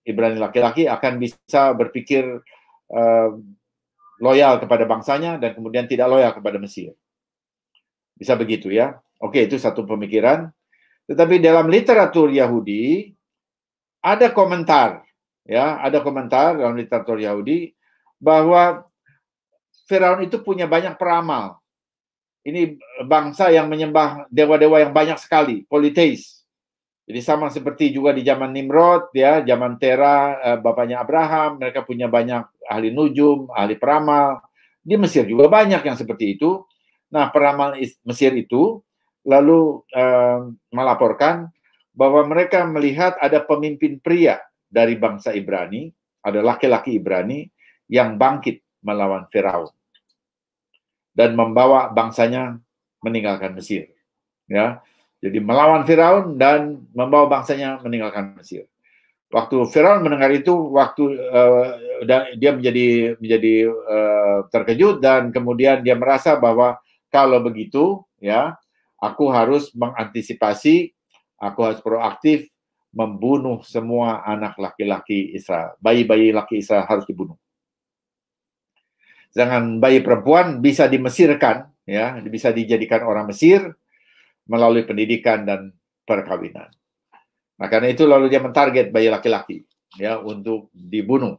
Ibrani laki-laki akan bisa berpikir loyal kepada bangsanya dan kemudian tidak loyal kepada Mesir. Bisa begitu ya. Oke, itu satu pemikiran. Tetapi dalam literatur Yahudi ada komentar, ya, ada komentar dalam literatur Yahudi bahwa Firaun itu punya banyak peramal. Ini bangsa yang menyembah dewa-dewa yang banyak sekali, politeis. Jadi sama seperti juga di zaman Nimrod, ya, zaman Tera, bapaknya Abraham, mereka punya banyak ahli nujum, ahli peramal. Di Mesir juga banyak yang seperti itu. Nah, peramal Mesir itu lalu melaporkan bahwa mereka melihat ada pemimpin pria dari bangsa Ibrani, ada laki-laki Ibrani yang bangkit melawan Firaun dan membawa bangsanya meninggalkan Mesir. Ya, jadi melawan Firaun dan membawa bangsanya meninggalkan Mesir. Waktu Firaun mendengar itu, dia menjadi terkejut dan kemudian dia merasa bahwa kalau begitu, ya, aku harus mengantisipasi, aku harus proaktif membunuh semua anak laki-laki Israel. Bayi-bayi laki Israel harus dibunuh. Sedangkan bayi perempuan bisa dimesirkan, ya, bisa dijadikan orang Mesir melalui pendidikan dan perkawinan. Nah, karena itu lalu dia mentarget bayi laki-laki, ya, untuk dibunuh.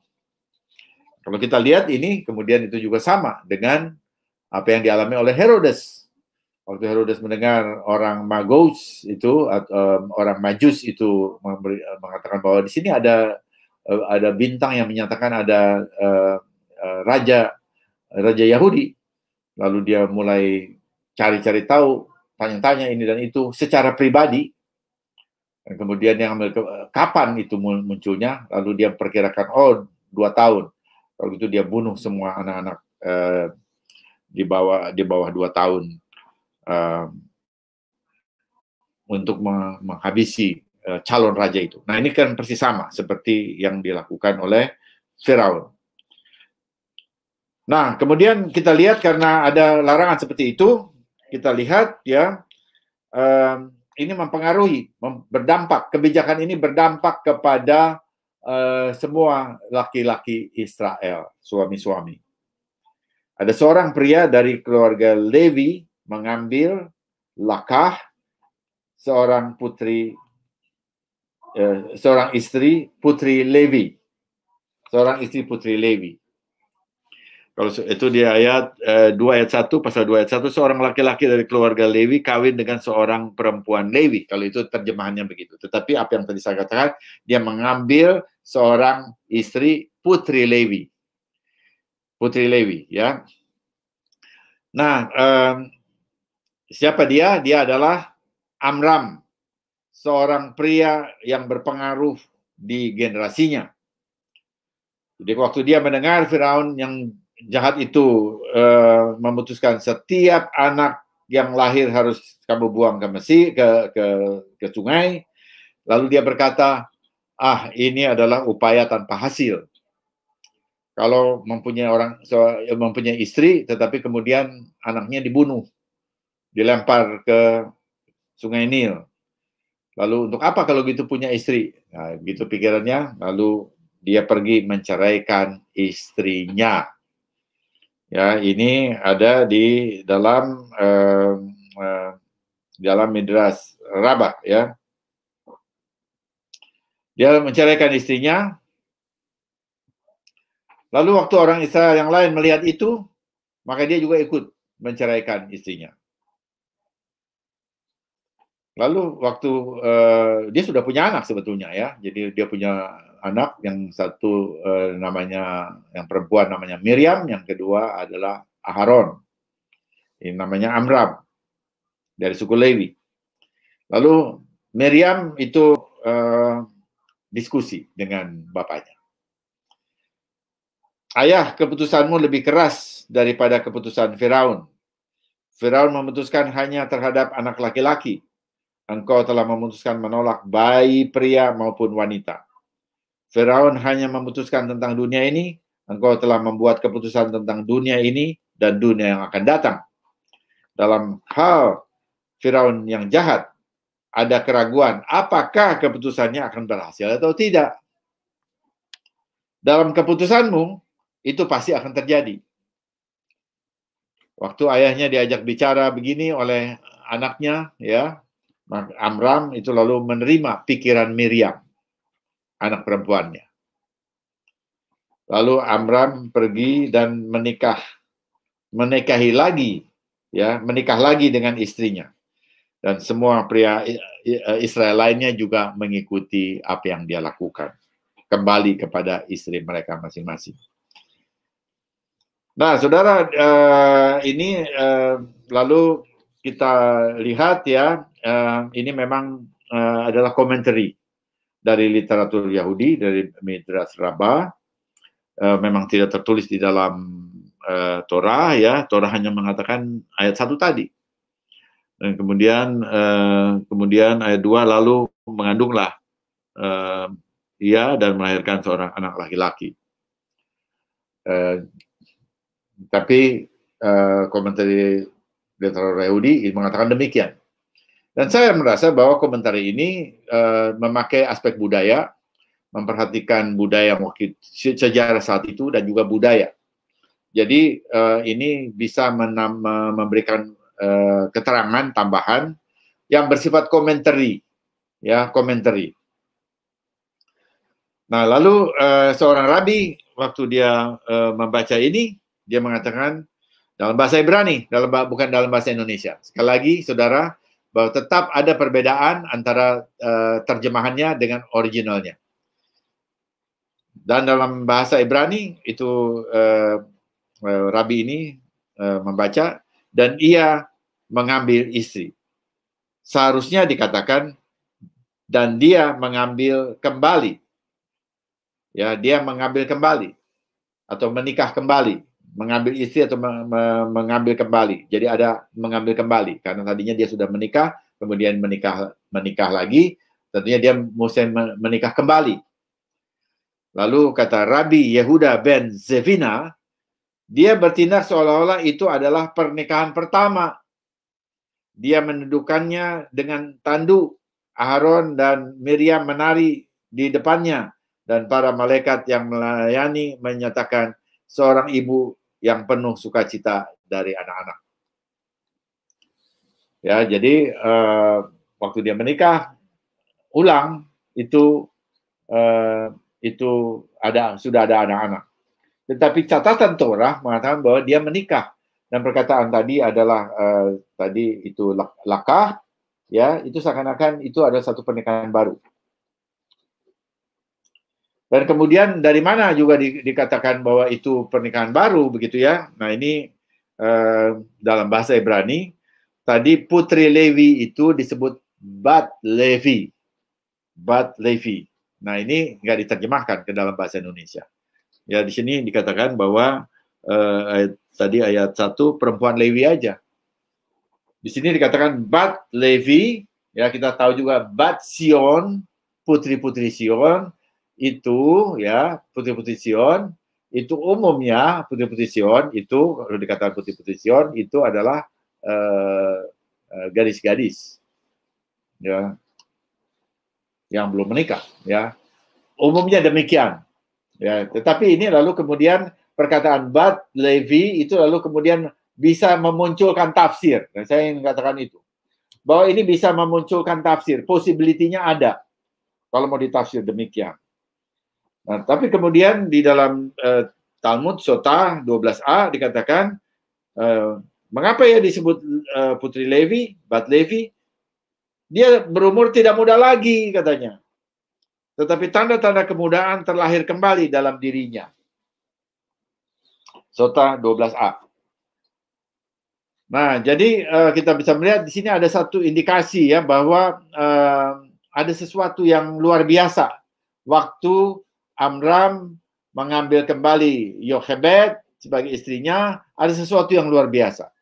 Kalau kita lihat ini, kemudian itu juga sama dengan apa yang dialami oleh Herodes. Waktu Herodes mendengar orang Magos itu, orang Majus itu mengatakan bahwa di sini ada bintang yang menyatakan ada raja Yahudi. Lalu dia mulai cari-cari tahu, tanya-tanya ini dan itu secara pribadi. Dan kemudian yang kapan itu munculnya, lalu dia perkirakan 2 tahun. Kalau gitu dia bunuh semua anak-anak di bawah 2 tahun untuk menghabisi calon raja itu. Nah, ini kan persis sama seperti yang dilakukan oleh Firaun. Nah, kemudian kita lihat karena ada larangan seperti itu, kita lihat ya, ini mempengaruhi, berdampak, kebijakan ini berdampak kepada semua laki-laki Israel, suami-suami. Ada seorang pria dari keluarga Levi mengambil Lakah, seorang istri putri Levi. Seorang istri putri Levi. Kalau itu di ayat 2 ayat 1, pasal 2 ayat 1, seorang laki-laki dari keluarga Levi kawin dengan seorang perempuan Levi. Kalau itu terjemahannya begitu. Tetapi apa yang tadi saya katakan, dia mengambil seorang istri putri Levi. Putri Levi, ya. Nah, siapa dia? Dia adalah Amram, seorang pria yang berpengaruh di generasinya. Jadi waktu dia mendengar Firaun yang jahat itu memutuskan setiap anak yang lahir harus kamu buang ke Mesir, ke sungai, lalu dia berkata, ini adalah upaya tanpa hasil. Kalau mempunyai istri, tetapi kemudian anaknya dibunuh, dilempar ke sungai Nil. Lalu untuk apa kalau gitu punya istri? Nah, gitu pikirannya. Lalu dia pergi menceraikan istrinya. Ya, ini ada di dalam Midrash Rabbah, ya. Dia menceraikan istrinya. Lalu waktu orang Israel yang lain melihat itu, maka dia juga ikut menceraikan istrinya. Lalu waktu dia sudah punya anak sebetulnya, ya. Jadi dia punya anak, yang satu yang perempuan namanya Miriam, yang kedua adalah Aharon. Ini namanya Amram dari suku Lewi. Lalu Miriam itu diskusi dengan bapaknya. Ayah, keputusanmu lebih keras daripada keputusan Firaun. Firaun memutuskan hanya terhadap anak laki-laki. engkau telah memutuskan menolak baik pria maupun wanita. Firaun hanya memutuskan tentang dunia ini, engkau telah membuat keputusan tentang dunia ini dan dunia yang akan datang. Dalam hal Firaun yang jahat, ada keraguan apakah keputusannya akan berhasil atau tidak. Dalam keputusanmu, itu pasti akan terjadi. Waktu ayahnya diajak bicara begini oleh anaknya, ya, Amram itu lalu menerima pikiran Miriam, anak perempuannya. Lalu Amram pergi dan menikah lagi dengan istrinya. Dan semua pria Israel lainnya juga mengikuti apa yang dia lakukan. Kembali kepada istri mereka masing-masing. Nah, saudara, ini lalu kita lihat ya, ini memang adalah komentari dari literatur Yahudi, dari Midrash Rabbah. Memang tidak tertulis di dalam Torah, ya. Torah hanya mengatakan ayat 1 tadi. Dan kemudian ayat 2 lalu mengandunglah ia dan melahirkan seorang anak laki-laki. Tapi komentari literatur Yahudi mengatakan demikian. Dan saya merasa bahwa komentari ini memakai aspek budaya, memperhatikan budaya sejarah saat itu dan juga budaya. Jadi ini bisa memberikan keterangan tambahan yang bersifat komentari, ya, komentari. Nah, lalu seorang rabi waktu dia membaca ini, dia mengatakan dalam bahasa Ibrani, bukan dalam bahasa Indonesia. Sekali lagi, saudara, bahwa tetap ada perbedaan antara terjemahannya dengan originalnya. Dan dalam bahasa Ibrani itu rabi ini membaca dan ia mengambil istri. Seharusnya dikatakan dan dia mengambil kembali. Ya, dia mengambil kembali atau menikah kembali, mengambil istri atau mengambil kembali. Jadi ada mengambil kembali karena tadinya dia sudah menikah, kemudian menikah lagi, tentunya dia mesti menikah kembali. Lalu kata Rabi Yehuda ben Zevina, dia bertindak seolah-olah itu adalah pernikahan pertama. Dia mendudukannya dengan tanduk. Aaron dan Miriam menari di depannya. Dan para malaikat yang melayani menyatakan seorang ibu yang penuh sukacita dari anak-anak. Ya, jadi waktu dia menikah ulang itu sudah ada anak-anak. Tetapi catatan Torah mengatakan bahwa dia menikah dan perkataan tadi adalah tadi itu lakah, ya, itu seakan-akan itu adalah satu pernikahan baru. Dan kemudian dari mana juga dikatakan bahwa itu pernikahan baru begitu ya? Nah ini dalam bahasa Ibrani tadi putri Levi itu disebut Bat Levi, Bat Levi. Nah ini nggak diterjemahkan ke dalam bahasa Indonesia. Ya di sini dikatakan bahwa tadi ayat 1 perempuan Levi aja. Di sini dikatakan Bat Levi, ya kita tahu juga Bat Sion, putri-putri Sion. Itu ya putri-putri Sion itu umumnya putri-putri Sion itu kalau dikatakan putri-putri Sion itu adalah gadis-gadis ya yang belum menikah ya umumnya demikian ya tetapi ini lalu kemudian perkataan Bat Levi itu lalu kemudian bisa memunculkan tafsir dan saya ingin mengatakan itu bahwa ini bisa memunculkan tafsir possibility-nya ada kalau mau ditafsir demikian. Nah, tapi kemudian di dalam Talmud Sota 12a dikatakan mengapa ya disebut putri Levi, Bat Levi? Dia berumur tidak muda lagi katanya. Tetapi tanda-tanda kemudaan terlahir kembali dalam dirinya. Sota 12a. Nah, jadi kita bisa melihat di sini ada satu indikasi ya bahwa ada sesuatu yang luar biasa waktu Amram mengambil kembali Yochebed sebagai istrinya, ada sesuatu yang luar biasa.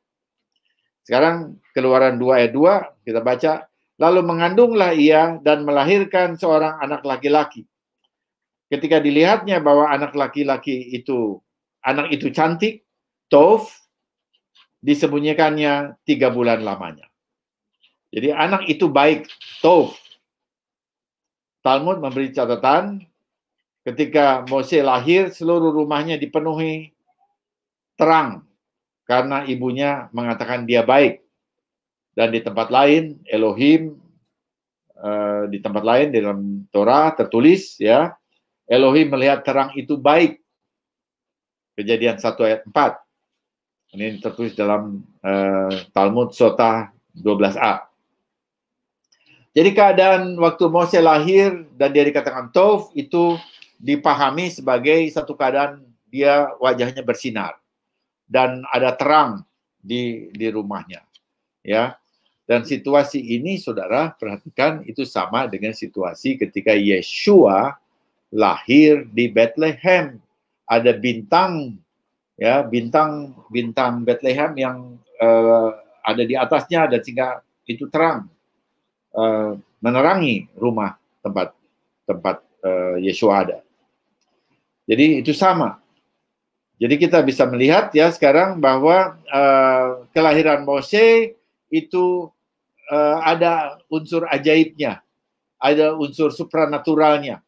Sekarang Keluaran 2 ayat 2, kita baca, Lalu mengandunglah ia dan melahirkan seorang anak laki-laki. Ketika dilihatnya bahwa anak itu cantik, Tov, disembunyikannya 3 bulan lamanya. Jadi anak itu baik, Tov. Talmud memberi catatan, ketika Mose lahir, seluruh rumahnya dipenuhi terang, karena ibunya mengatakan dia baik. Dan di tempat lain, Elohim, di tempat lain di dalam Torah tertulis, ya, Elohim melihat terang itu baik. Kejadian 1 ayat 4. Ini tertulis dalam Talmud Sota 12a. Jadi keadaan waktu Mose lahir dan dia dikatakan Tov itu dipahami sebagai satu keadaan dia wajahnya bersinar dan ada terang di rumahnya, ya. Dan situasi ini, saudara, perhatikan, itu sama dengan situasi ketika Yeshua lahir di Bethlehem. Ada bintang, ya, bintang Bethlehem yang ada di atasnya, dan sehingga itu terang, menerangi rumah tempat Yeshua ada. Jadi itu sama. Jadi kita bisa melihat, ya, sekarang bahwa kelahiran Mose itu ada unsur ajaibnya, ada unsur supranaturalnya.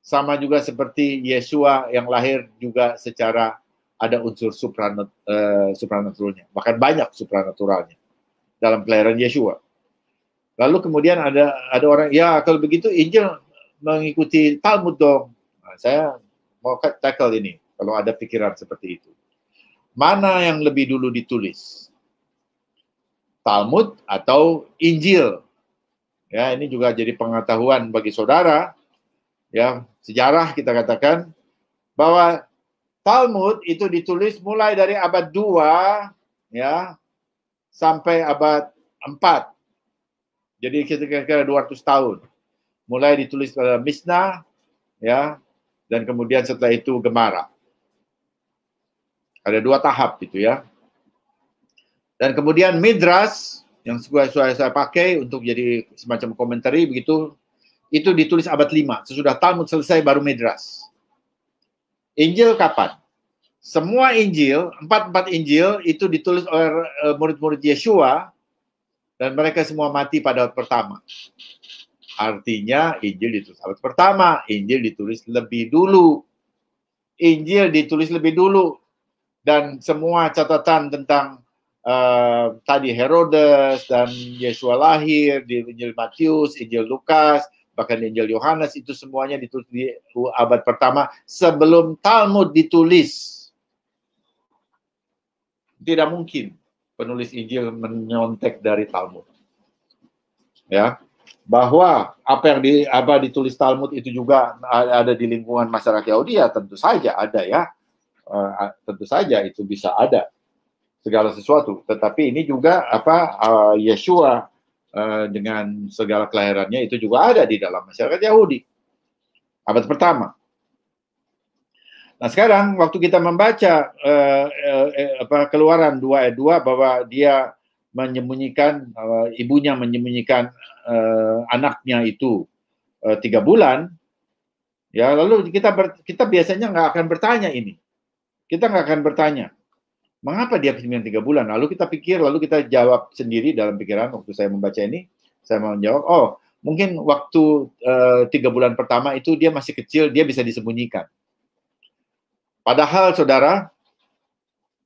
Sama juga seperti Yeshua yang lahir juga secara ada unsur supranaturalnya. Bahkan banyak supranaturalnya dalam kelahiran Yeshua. Lalu kemudian ada orang, ya kalau begitu Injil mengikuti Talmud dong. Nah, saya mau tackle ini, kalau ada pikiran seperti itu. Mana yang lebih dulu ditulis? Talmud atau Injil? Ya, ini juga jadi pengetahuan bagi saudara. Ya, sejarah kita katakan bahwa Talmud itu ditulis mulai dari abad 2, ya, sampai abad 4. Jadi kira-kira 200 tahun. Mulai ditulis pada Mishnah, ya, dan kemudian setelah itu Gemara. Ada 2 tahap gitu, ya. Dan kemudian Midrash yang saya pakai untuk jadi semacam komentari begitu, itu ditulis abad 5. Sesudah Talmud selesai baru Midrash. Injil kapan? Semua Injil, 4 Injil itu ditulis oleh murid-murid Yeshua, dan mereka semua mati pada abad pertama. Artinya Injil ditulis abad pertama, Injil ditulis lebih dulu. Injil ditulis lebih dulu. Dan semua catatan tentang tadi Herodes dan Yeshua lahir di Injil Matius, Injil Lukas, bahkan Injil Yohanes, itu semuanya ditulis di abad pertama sebelum Talmud ditulis. Tidak mungkin penulis Injil menyontek dari Talmud. Ya, bahwa apa yang ditulis Talmud itu juga ada di lingkungan masyarakat Yahudi, ya tentu saja ada, ya. Tentu saja itu bisa ada segala sesuatu, tetapi ini juga Yeshua dengan segala kelahirannya itu juga ada di dalam masyarakat Yahudi abad pertama. Nah, sekarang waktu kita membaca Keluaran 2 ayat 2 bahwa dia menyembunyikan, ibunya menyembunyikan anaknya itu 3 bulan, ya, lalu kita biasanya nggak akan bertanya ini. Kita nggak akan bertanya, mengapa dia menyembunyikan 3 bulan? Lalu kita pikir, lalu kita jawab sendiri dalam pikiran waktu saya membaca ini. Saya mau menjawab, oh, mungkin waktu 3 bulan pertama itu dia masih kecil, dia bisa disembunyikan. Padahal, saudara,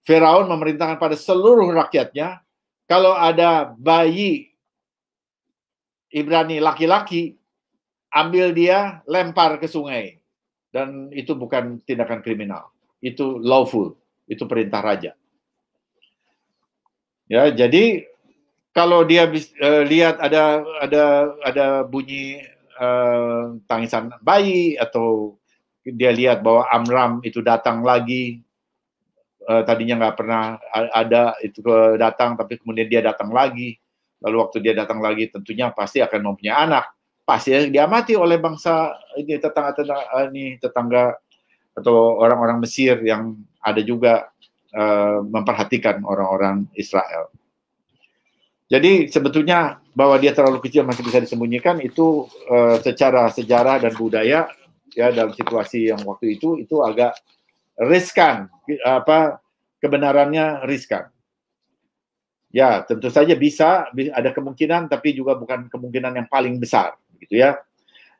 Firaun memerintahkan pada seluruh rakyatnya, kalau ada bayi Ibrani laki-laki, ambil dia, lempar ke sungai. Dan itu bukan tindakan kriminal. Itu lawful. Itu perintah raja. Ya, jadi kalau dia lihat ada bunyi tangisan bayi, atau dia lihat bahwa Amram itu datang lagi, tadinya nggak pernah ada itu datang, tapi kemudian dia datang lagi, lalu waktu dia datang lagi tentunya pasti akan mempunyai anak, pasti diamati oleh bangsa ini, tetangga atau orang-orang Mesir yang ada juga memperhatikan orang-orang Israel. Jadi sebetulnya bahwa dia terlalu kecil masih bisa disembunyikan itu secara sejarah dan budaya ya dalam situasi yang waktu itu agak riskan, kebenarannya riskan. Ya tentu saja bisa ada kemungkinan, tapi juga bukan kemungkinan yang paling besar, gitu ya.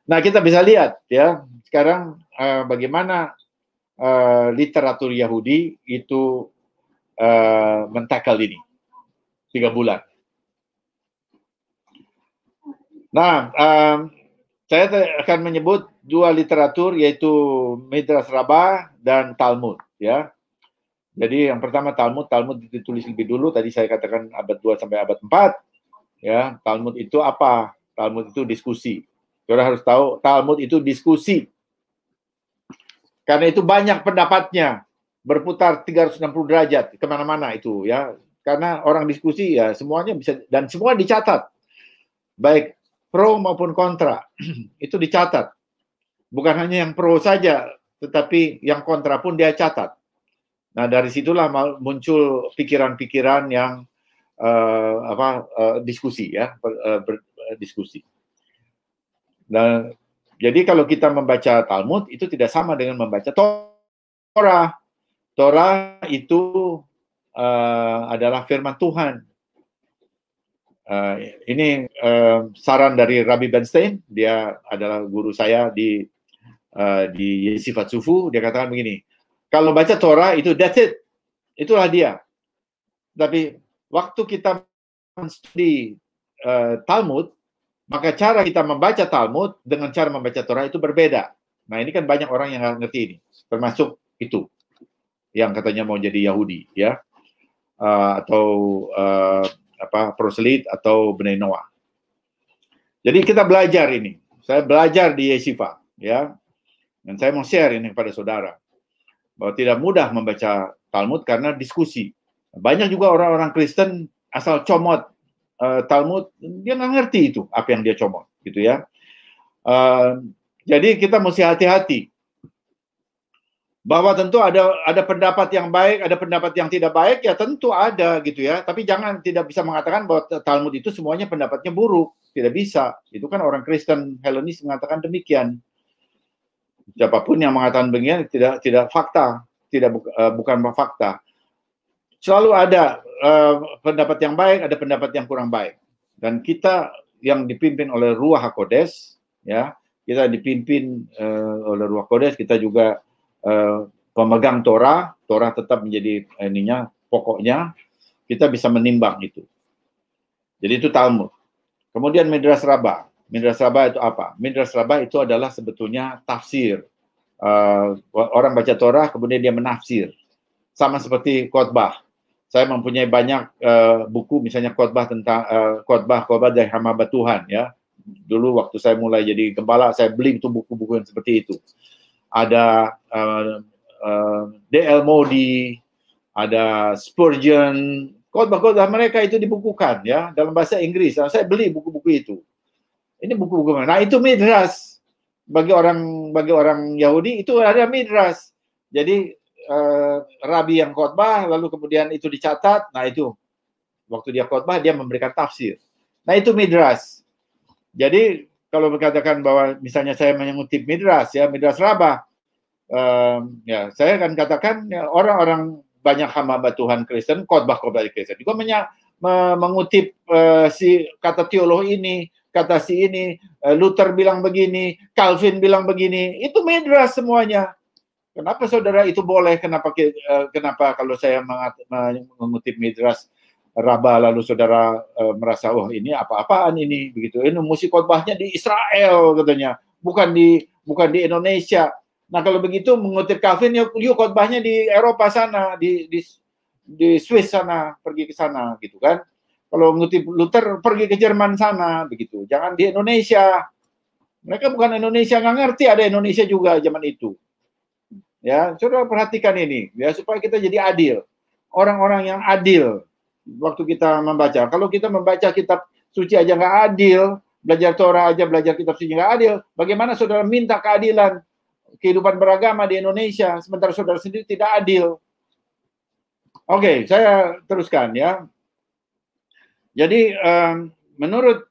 Nah kita bisa lihat ya sekarang bagaimana literatur Yahudi itu mentakal ini 3 bulan. Nah, saya akan menyebut 2 literatur yaitu Midrash Rabbah dan Talmud ya. Jadi yang pertama Talmud ditulis lebih dulu, tadi saya katakan abad 2 sampai abad 4 ya. Talmud itu apa? Talmud itu diskusi. Saudara harus tahu Talmud itu diskusi. Karena itu banyak pendapatnya, berputar 360 derajat kemana-mana itu ya. Karena orang diskusi ya semuanya bisa, dan semua dicatat. Baik pro maupun kontra, itu dicatat. Bukan hanya yang pro saja, tetapi yang kontra pun dia catat. Nah dari situlah muncul pikiran-pikiran yang diskusi ya, berdiskusi. Nah, jadi kalau kita membaca Talmud itu tidak sama dengan membaca Torah. Torah itu adalah firman Tuhan. Ini saran dari Rabbi Bernstein, dia adalah guru saya di Yeshivat Sufu. Dia katakan begini, kalau baca Torah itu that's it, itulah dia. Tapi waktu kita studi Talmud, maka cara kita membaca Talmud dengan cara membaca Torah itu berbeda. Nah ini kan banyak orang yang nggak ngerti ini, termasuk itu yang katanya mau jadi Yahudi ya, atau proselit atau Bnei Noah. Jadi kita belajar ini. Saya belajar di Yeshiva ya. Dan saya mau share ini kepada saudara bahwa tidak mudah membaca Talmud karena diskusi. Banyak juga orang-orang Kristen asal comot Talmud, dia nggak ngerti itu apa yang dia comot gitu ya. Jadi kita mesti hati-hati. Bahwa tentu ada pendapat yang baik, ada pendapat yang tidak baik, ya tentu ada gitu ya. Tapi tidak bisa mengatakan bahwa Talmud itu semuanya pendapatnya buruk. Tidak bisa. Itu kan orang Kristen Helenis mengatakan demikian. Siapapun yang mengatakan demikian tidak fakta, bukan fakta. Selalu ada pendapat yang baik, ada pendapat yang kurang baik. Dan kita yang dipimpin oleh Ruach HaKodesh, ya, kita dipimpin oleh Ruach HaKodesh, kita juga pemegang Torah tetap menjadi pokoknya, kita bisa menimbang itu. Jadi itu Talmud. Kemudian Midrash Rabbah. Midrash Rabbah itu apa? Midrash Rabbah itu adalah sebetulnya tafsir. Orang baca Torah kemudian dia menafsir. Sama seperti khotbah. Saya mempunyai banyak buku, misalnya khotbah tentang khotbah dari hamba Tuhan ya. Dulu waktu saya mulai jadi gembala, saya beli itu buku-buku yang seperti itu. Ada D.L. Moody, ada Spurgeon, khotbah-khotbah mereka itu dibukukan ya dalam bahasa Inggris. Nah, saya beli buku-buku itu. Ini buku-buku mana? Nah itu midrash. Bagi orang Yahudi itu ada midrash. Jadi rabi yang khotbah lalu kemudian itu dicatat. Nah itu waktu dia khotbah dia memberikan tafsir. Nah itu midrash. Jadi kalau berkatakan bahwa misalnya saya mengutip midrash ya, Midrash Rabbah, ya saya akan katakan ya, orang-orang banyak hamba Tuhan Kristen, khotbah Kristen juga mengutip si kata teolog ini, kata si ini, Luther bilang begini, Calvin bilang begini, itu midrash semuanya. Kenapa saudara itu boleh? Kenapa kalau saya mengutip midrash Rabbah lalu saudara merasa oh ini apa-apaan ini begitu? Ini musik khotbahnya di Israel katanya, bukan di Indonesia. Nah kalau begitu mengutip Calvin yuk khotbahnya di Eropa sana, di Swiss sana, pergi ke sana gitu kan. Kalau mengutip Luther pergi ke Jerman sana begitu. Jangan di Indonesia. Mereka bukan Indonesia, nggak ngerti ada Indonesia juga zaman itu. Ya, saudara perhatikan ini ya supaya kita jadi adil. Orang-orang yang adil waktu kita membaca. Kalau kita membaca kitab suci aja nggak adil, belajar Torah aja belajar kitab suci nggak adil, bagaimana saudara minta keadilan kehidupan beragama di Indonesia sementara saudara sendiri tidak adil? Oke, saya teruskan ya. Jadi menurut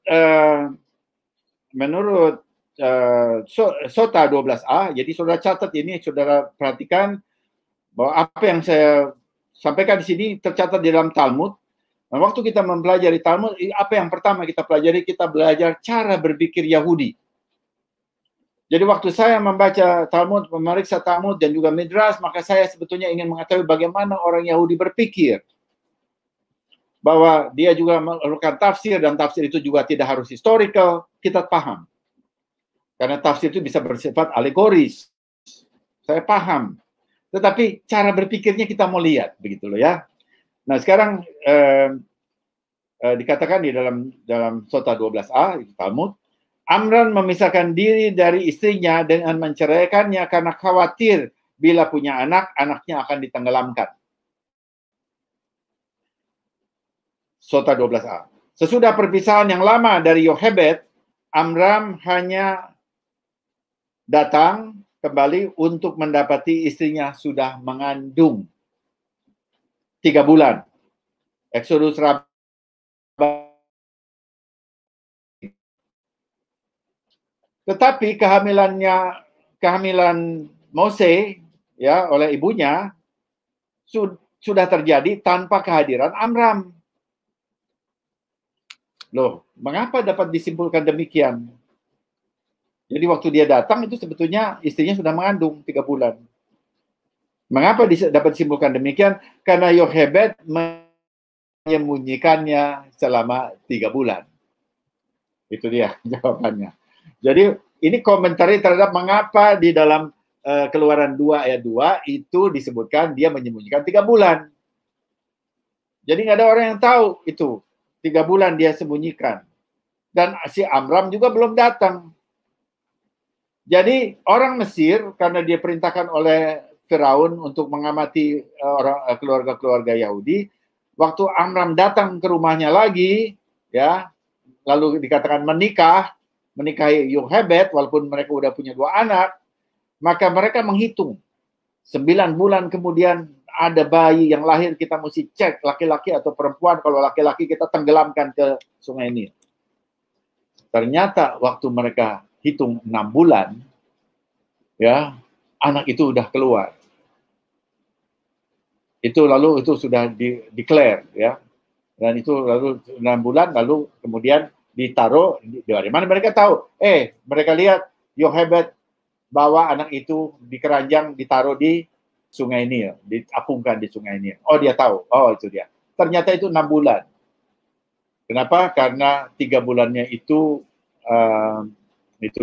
Sota 12a, jadi saudara catat ini, saudara perhatikan bahwa apa yang saya sampaikan di sini tercatat di dalam Talmud. Nah, waktu kita mempelajari Talmud, apa yang pertama kita pelajari? Kita belajar cara berpikir Yahudi. Jadi waktu saya membaca Talmud, memeriksa Talmud dan juga Midrash, maka saya sebetulnya ingin mengetahui bagaimana orang Yahudi berpikir. Bahwa dia juga memerlukan tafsir, dan tafsir itu juga tidak harus historical, kita paham. Karena tafsir itu bisa bersifat alegoris. Saya paham. Tetapi cara berpikirnya kita mau lihat, begitu loh ya. Nah sekarang dikatakan di dalam Sota 12a, Talmud, Amram memisahkan diri dari istrinya dengan menceraikannya karena khawatir bila punya anak, anaknya akan ditenggelamkan. Sota 12a. Sesudah perpisahan yang lama dari Yohebed, Amram hanya datang kembali untuk mendapati istrinya sudah mengandung 3 bulan. Exodus Tetapi kehamilan Mose ya oleh ibunya sudah terjadi tanpa kehadiran Amram. Loh, mengapa dapat disimpulkan demikian? Jadi waktu dia datang itu sebetulnya istrinya sudah mengandung 3 bulan. Mengapa dapat disimpulkan demikian? Karena Yohebed menyembunyikannya selama 3 bulan. Itu dia jawabannya. Jadi ini komentari terhadap mengapa di dalam Keluaran 2 ayat 2 itu disebutkan dia menyembunyikan 3 bulan. Jadi nggak ada orang yang tahu itu. 3 bulan dia sembunyikan. Dan si Amram juga belum datang. Jadi orang Mesir, karena dia perintahkan oleh Firaun untuk mengamati keluarga-keluarga Yahudi, waktu Amram datang ke rumahnya lagi, ya, lalu dikatakan menikahi Yohebed, walaupun mereka udah punya 2 anak, maka mereka menghitung 9 bulan kemudian ada bayi yang lahir, kita mesti cek laki-laki atau perempuan. Kalau laki-laki kita tenggelamkan ke sungai Nil. Ternyata waktu mereka hitung 6 bulan, ya, anak itu udah keluar. Itu sudah declare, ya. Dan itu lalu 6 bulan, lalu kemudian ditaruh, dari mana mereka tahu? Mereka lihat Yohebed bawa anak itu di keranjang, ditaruh di Sungai Nil, diapungkan di Sungai Nil. Oh, dia tahu. Oh, itu dia. Ternyata itu 6 bulan. Kenapa? Karena 3 bulannya itu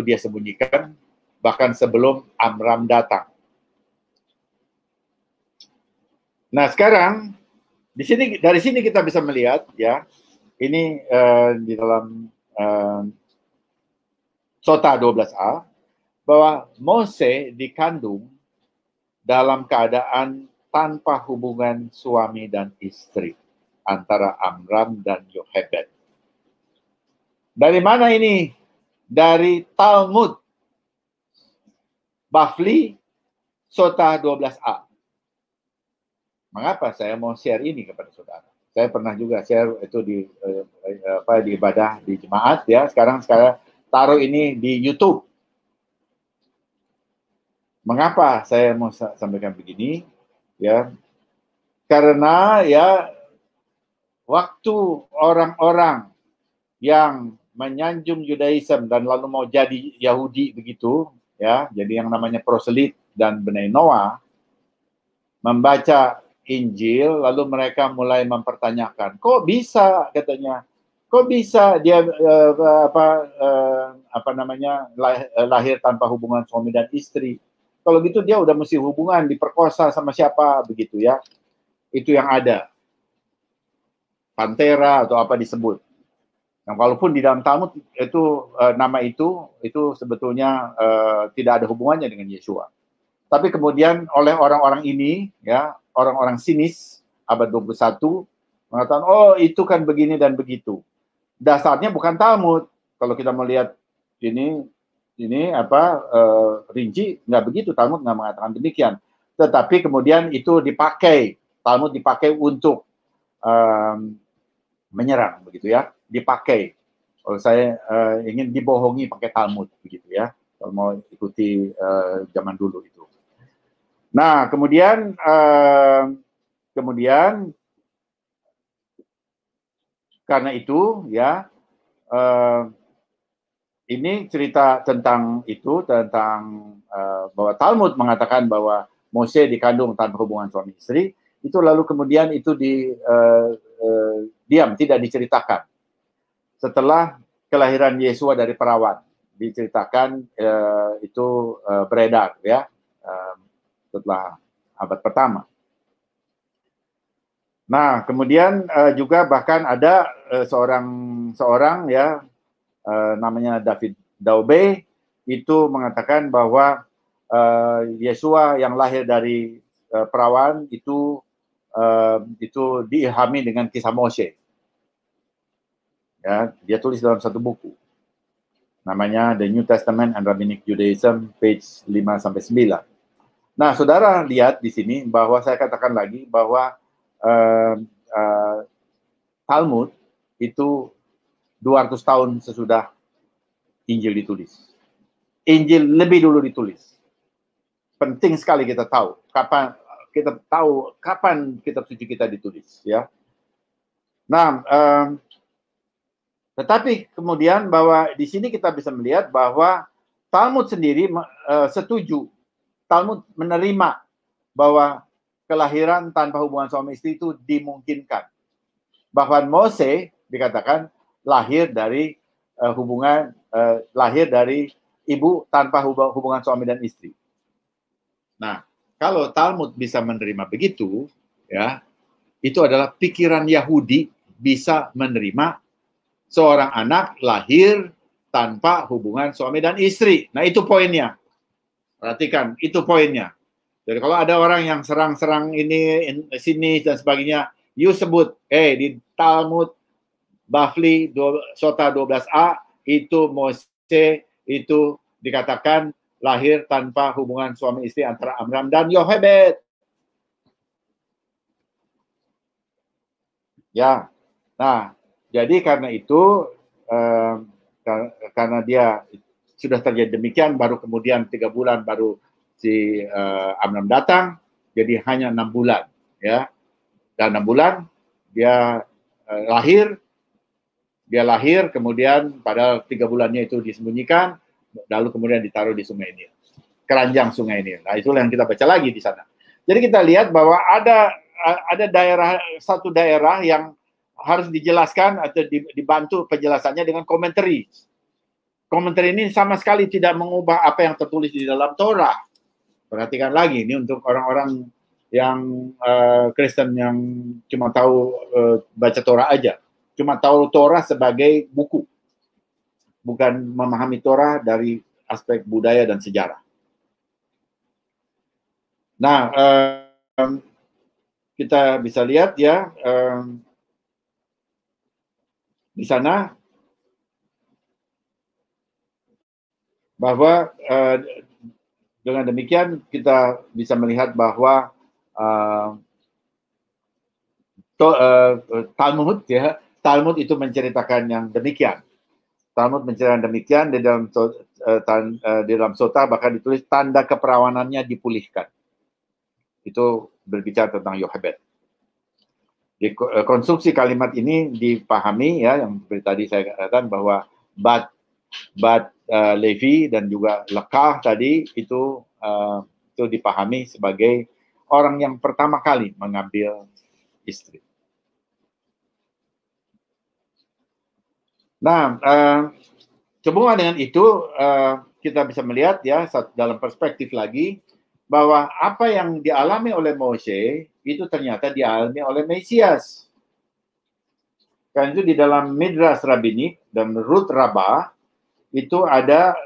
dia sembunyikan bahkan sebelum Amram datang. Nah, sekarang dari sini kita bisa melihat, ya, ini di dalam Sota 12a, bahwa Mose dikandung dalam keadaan tanpa hubungan suami dan istri antara Amram dan Yohebed. Dari mana ini? Dari Talmud Bavli Sota 12a. Mengapa saya mau share ini kepada saudara? Saya pernah juga share itu di ibadah di jemaat, ya. Sekarang taruh ini di YouTube. Mengapa saya mau sampaikan begini? Ya, karena ya waktu orang-orang yang menyanjung Judaism dan lalu mau jadi Yahudi begitu, ya, jadi yang namanya proselit dan Bnei Noah membaca Injil, lalu mereka mulai mempertanyakan, kok bisa, katanya, kok bisa dia lahir tanpa hubungan suami dan istri? Kalau gitu dia udah mesti hubungan, diperkosa sama siapa begitu, ya. Itu yang ada. Pantera atau apa disebut. Nah, walaupun di dalam Talmud itu nama itu sebetulnya tidak ada hubungannya dengan Yeshua. Tapi kemudian oleh orang-orang ini, ya, orang-orang sinis abad 21 mengatakan, oh itu kan begini dan begitu. Dasarnya bukan Talmud. Kalau kita melihat ini rinci, nggak begitu, Talmud nggak mengatakan demikian. Tetapi kemudian itu Talmud dipakai untuk menyerang, begitu ya, dipakai. Kalau saya ingin dibohongi pakai Talmud, begitu ya, kalau mau ikuti zaman dulu itu. Nah, kemudian karena itu ya, ini cerita tentang itu, tentang bahwa Talmud mengatakan bahwa Mose dikandung tanpa hubungan suami istri, itu lalu kemudian itu diam, tidak diceritakan. Setelah kelahiran Yesua dari perawan, diceritakan itu beredar ya, setelah abad pertama. Nah, kemudian juga bahkan ada seorang ya, namanya David Daube, itu mengatakan bahwa Yesua yang lahir dari perawan itu diilhami dengan kisah Mose. Ya, dia tulis dalam satu buku. Namanya The New Testament and Rabbinic Judaism, page 5-9. Nah, saudara lihat di sini bahwa saya katakan lagi bahwa Talmud itu 200 tahun sesudah Injil ditulis. Injil lebih dulu ditulis. Penting sekali kita tahu kapan kitab suci kita ditulis, ya. Nah, tetapi kemudian bahwa di sini kita bisa melihat bahwa Talmud sendiri setuju, Talmud menerima bahwa kelahiran tanpa hubungan suami istri itu dimungkinkan. Bahkan Mose dikatakan lahir dari lahir dari ibu tanpa hubungan suami dan istri. Nah, kalau Talmud bisa menerima begitu, ya, itu adalah pikiran Yahudi bisa menerima seorang anak lahir tanpa hubungan suami dan istri. Nah, itu poinnya. Perhatikan, itu poinnya. Jadi kalau ada orang yang serang-serang ini, sini, dan sebagainya, you sebut, di Talmud, Bavli, Sota 12a, itu Mose, itu dikatakan lahir tanpa hubungan suami istri antara Amram dan Yochebed. Ya, nah, jadi karena itu, karena dia sudah terjadi demikian, baru kemudian 3 bulan baru si Amram datang, jadi hanya 6 bulan, ya. Dan 6 bulan dia lahir, kemudian pada 3 bulannya itu disembunyikan, lalu kemudian ditaruh di Sungai Nil, keranjang Sungai Nil. Nah, itulah yang kita baca lagi di sana. Jadi kita lihat bahwa ada satu daerah yang harus dijelaskan atau dibantu penjelasannya dengan komentari. Komentari ini sama sekali tidak mengubah apa yang tertulis di dalam Torah. Perhatikan lagi, ini untuk orang-orang yang Kristen yang cuma tahu baca Torah aja. Cuma tahu Torah sebagai buku. Bukan memahami Torah dari aspek budaya dan sejarah. Nah, kita bisa lihat ya, di sana bahwa dengan demikian kita bisa melihat bahwa Talmud itu menceritakan yang demikian. Talmud menceritakan demikian di dalam Sota bahkan ditulis tanda keperawanannya dipulihkan. Itu berbicara tentang Yochebed. Di konstruksi kalimat ini dipahami ya, yang tadi saya katakan bahwa Bat Levi dan juga Lekah tadi itu dipahami sebagai orang yang pertama kali mengambil istri. Nah, sehubungan dengan itu kita bisa melihat ya dalam perspektif lagi bahwa apa yang dialami oleh Mose itu ternyata dialami oleh Mesias. Karena itu di dalam Midrash Rabbinik dan Ruth Rabbah itu ada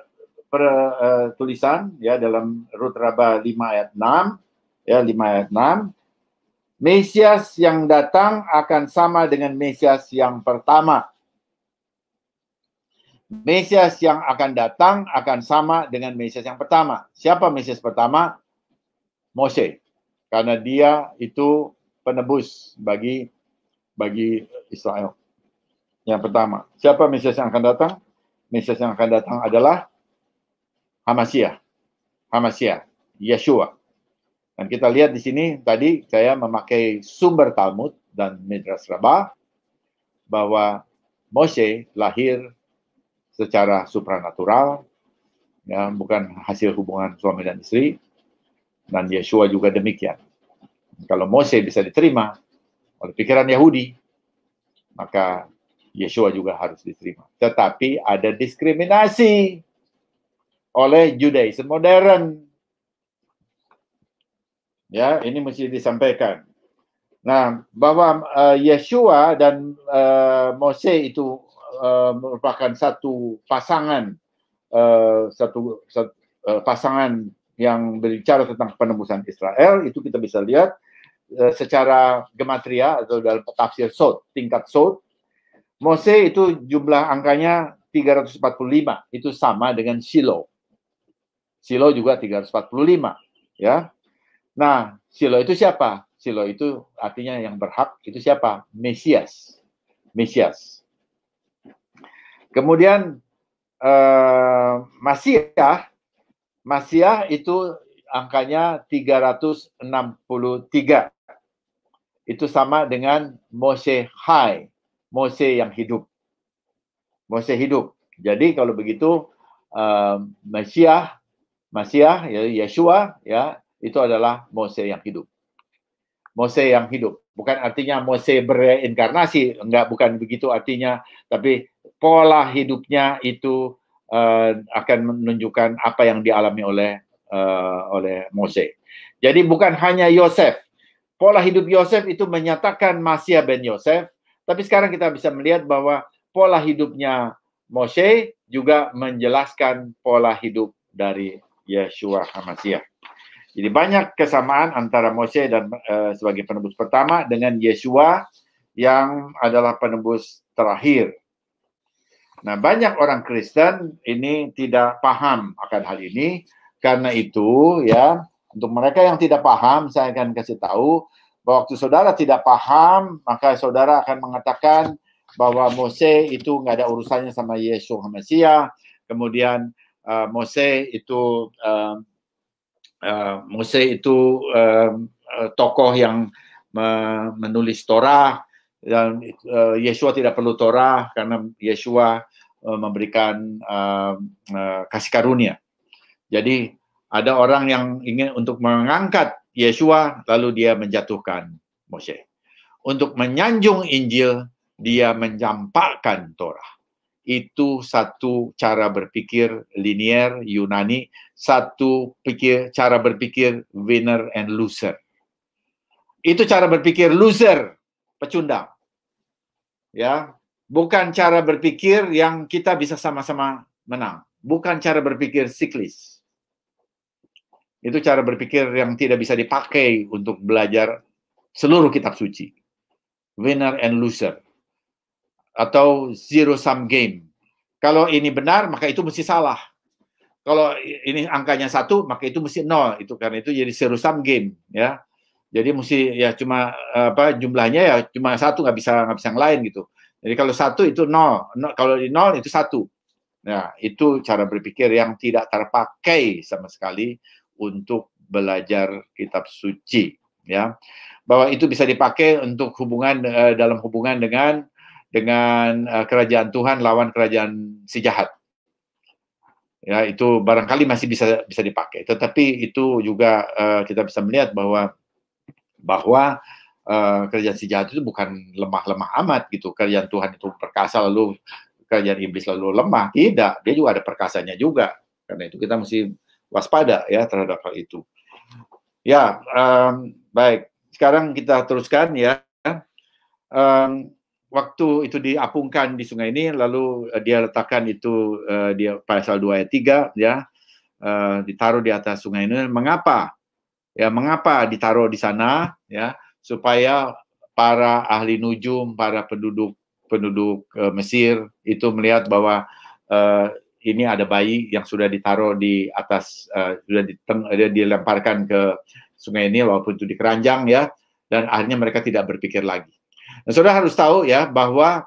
tulisan ya dalam Ruth Rabbah 5 ayat 6 ya 5 ayat 6, Mesias yang datang akan sama dengan Mesias yang pertama. Mesias yang akan datang akan sama dengan Mesias yang pertama. Siapa Mesias pertama? Mose. Karena dia itu penebus bagi Israel. Yang pertama, siapa Mesias yang akan datang? Mesias yang akan datang adalah Hamasiah, Yeshua. Dan kita lihat di sini tadi saya memakai sumber Talmud dan Midrash Rabbah bahwa Moshe lahir secara supranatural, ya, bukan hasil hubungan suami dan istri, dan Yeshua juga demikian. Kalau Moshe bisa diterima oleh pikiran Yahudi, maka Yeshua juga harus diterima. Tetapi ada diskriminasi oleh Judaism modern. Ya, ini mesti disampaikan. Nah, bahwa Yeshua dan Mose itu merupakan satu pasangan, pasangan yang berbicara tentang penebusan Israel, itu kita bisa lihat secara gematria atau dalam tafsir Sod, tingkat Sod. Mose itu jumlah angkanya 345, itu sama dengan Shiloh. Shiloh juga 345, ya. Nah, Shiloh itu siapa? Shiloh itu artinya yang berhak, itu siapa? Mesias. Kemudian Masiah itu angkanya 363. Itu sama dengan Moshe Hai, Mose yang hidup. Mose hidup. Jadi kalau begitu Mesiah ya, Yeshua ya, itu adalah Mose yang hidup. Mose yang hidup. Bukan artinya Mose bereinkarnasi, enggak, bukan begitu artinya, tapi pola hidupnya itu akan menunjukkan apa yang dialami oleh Mose. Jadi bukan hanya Yosef. Pola hidup Yosef itu menyatakan Masiah ben Yosef, tapi sekarang kita bisa melihat bahwa pola hidupnya Moshe juga menjelaskan pola hidup dari Yeshua HaMasiah. Jadi banyak kesamaan antara Moshe dan sebagai penebus pertama dengan Yeshua yang adalah penebus terakhir. Nah, banyak orang Kristen ini tidak paham akan hal ini. Karena itu, ya, untuk mereka yang tidak paham, saya akan kasih tahu bahwa waktu saudara tidak paham, maka saudara akan mengatakan bahwa Mose itu nggak ada urusannya sama Yeshua HaMasiah. Kemudian Mose itu tokoh yang menulis Torah, dan Yeshua tidak perlu Torah karena Yeshua memberikan kasih karunia. Jadi ada orang yang ingin untuk mengangkat Yeshua, lalu dia menjatuhkan Moshe. Untuk menyanjung Injil, dia mencampakkan Torah. Itu satu cara berpikir linier Yunani, cara berpikir winner and loser. Itu cara berpikir loser, pecundang. Ya, bukan cara berpikir yang kita bisa sama-sama menang. Bukan cara berpikir siklis. Itu cara berpikir yang tidak bisa dipakai untuk belajar seluruh kitab suci. Winner and loser. Atau zero sum game. Kalau ini benar, maka itu mesti salah. Kalau ini angkanya 1, maka itu mesti 0. Itu karena itu jadi zero sum game, ya. Jadi mesti ya cuma jumlahnya ya cuma 1, nggak bisa yang lain gitu. Jadi kalau 1 itu 0, kalau di 0 itu 1. Nah, itu cara berpikir yang tidak terpakai sama sekali untuk belajar kitab suci, ya. Bahwa itu bisa dipakai untuk dalam hubungan dengan kerajaan Tuhan lawan kerajaan si jahat. Ya, itu barangkali masih bisa dipakai. Tetapi itu juga kita bisa melihat bahwa kerajaan si jahat itu bukan lemah-lemah amat gitu. Kerajaan Tuhan itu perkasa lalu kerajaan iblis lalu lemah. Tidak, dia juga ada perkasanya juga. Karena itu kita mesti waspada ya terhadap hal itu. Ya, baik. Sekarang kita teruskan ya. Waktu itu diapungkan di sungai ini, lalu dia letakkan itu dia pasal 2 ayat 3 ya, ditaruh di atas sungai ini. Mengapa? Ya, mengapa ditaruh di sana? Ya, supaya para ahli nujum, para penduduk Mesir itu melihat bahwa ini ada bayi yang sudah ditaruh di atas, sudah dilemparkan ke sungai ini walaupun itu di keranjang ya, dan akhirnya mereka tidak berpikir lagi. Nah, saudara harus tahu ya bahwa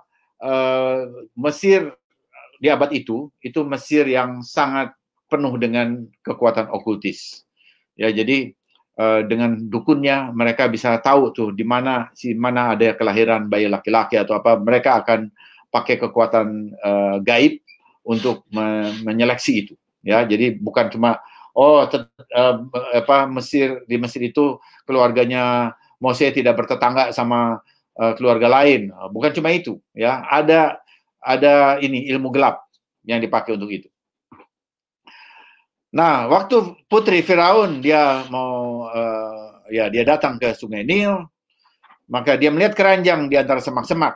Mesir di abad itu Mesir yang sangat penuh dengan kekuatan okultis. Ya, jadi dengan dukunnya mereka bisa tahu tuh di mana ada kelahiran bayi laki-laki atau apa, mereka akan pakai kekuatan gaib untuk menyeleksi itu. Ya, jadi bukan cuma di Mesir itu keluarganya Mose tidak bertetangga sama keluarga lain. Bukan cuma itu, ya. Ada ini ilmu gelap yang dipakai untuk itu. Nah, waktu putri Firaun dia mau dia datang ke Sungai Nil, maka dia melihat keranjang di antara semak-semak.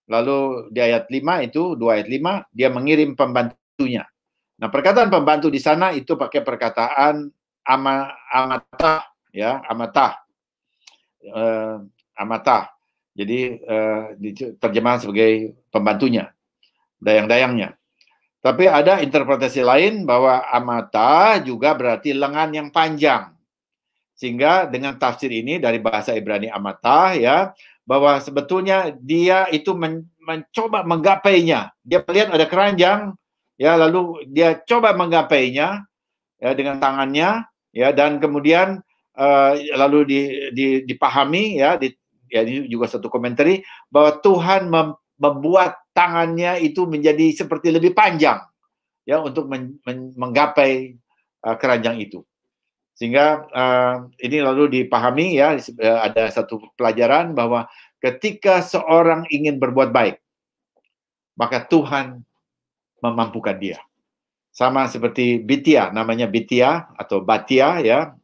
Lalu di ayat 5 itu, 2 ayat 5, dia mengirim pembantunya. Nah, perkataan pembantu di sana itu pakai perkataan amatah, ya, amatah. Amatah. Jadi terjemahan sebagai pembantunya, dayang-dayangnya. Tapi ada interpretasi lain bahwa amata juga berarti lengan yang panjang. Sehingga dengan tafsir ini dari bahasa Ibrani amata, ya, bahwa sebetulnya dia itu mencoba menggapainya. Dia melihat ada keranjang, ya, lalu dia coba menggapainya, ya, dengan tangannya, ya, dan kemudian lalu dipahami, ya, ini juga satu komentari bahwa Tuhan membuat tangannya itu menjadi seperti lebih panjang, ya, untuk menggapai keranjang itu. Sehingga ini lalu dipahami, ya, ada satu pelajaran bahwa ketika seorang ingin berbuat baik, maka Tuhan memampukan dia. Sama seperti Bitia, namanya Bitia atau Batia, ya.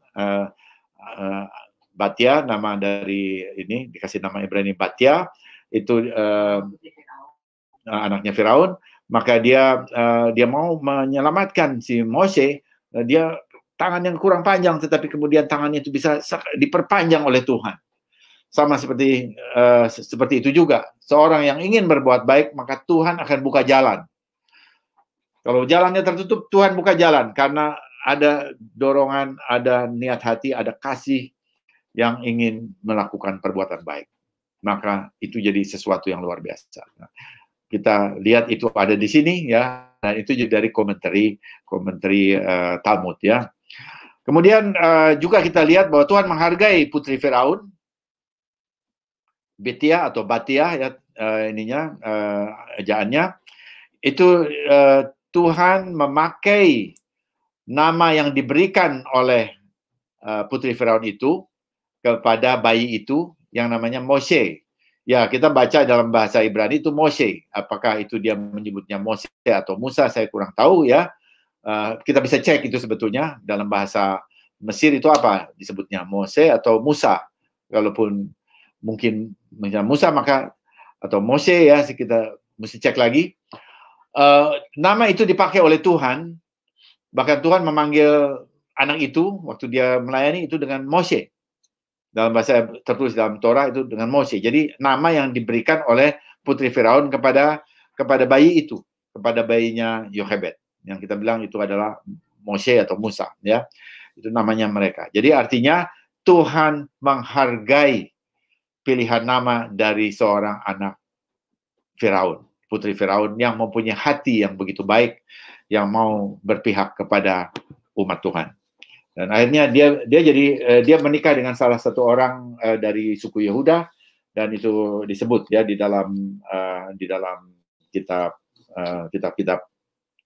Batia, nama dari ini, dikasih nama Ibrani Batia, itu anaknya Firaun, maka dia mau menyelamatkan si Mose. Dia tangan yang kurang panjang, tetapi kemudian tangannya itu bisa diperpanjang oleh Tuhan. Sama seperti itu juga, seorang yang ingin berbuat baik, maka Tuhan akan buka jalan. Kalau jalannya tertutup, Tuhan buka jalan karena ada dorongan, ada niat hati, ada kasih yang ingin melakukan perbuatan baik. Maka itu jadi sesuatu yang luar biasa. Nah, kita lihat itu ada di sini, ya. Nah, itu juga dari komentari Talmud, ya. Kemudian juga kita lihat bahwa Tuhan menghargai putri Firaun, Betia atau Batia, ya, ejaannya. Itu Tuhan memakai nama yang diberikan oleh putri Firaun itu kepada bayi itu yang namanya Moshe. Ya, kita baca dalam bahasa Ibrani itu Moshe. Apakah itu dia menyebutnya Moshe atau Musa, saya kurang tahu, ya. Kita bisa cek itu sebetulnya dalam bahasa Mesir itu apa disebutnya, Moshe atau Musa. Kalaupun mungkin Musa maka atau Moshe, ya, kita mesti cek lagi. Nama itu dipakai oleh Tuhan, bahkan Tuhan memanggil anak itu waktu dia melayani itu dengan Moshe. Dalam bahasa tertulis dalam Torah itu dengan Moshe. Jadi nama yang diberikan oleh putri Firaun kepada bayi itu, kepada bayinya Yochebed, yang kita bilang itu adalah Moshe atau Musa, ya. Itu namanya mereka. Jadi artinya Tuhan menghargai pilihan nama dari seorang anak Firaun, putri Firaun yang mempunyai hati yang begitu baik, yang mau berpihak kepada umat Tuhan. Dan akhirnya dia menikah dengan salah satu orang dari suku Yehuda, dan itu disebut, ya, di dalam kitab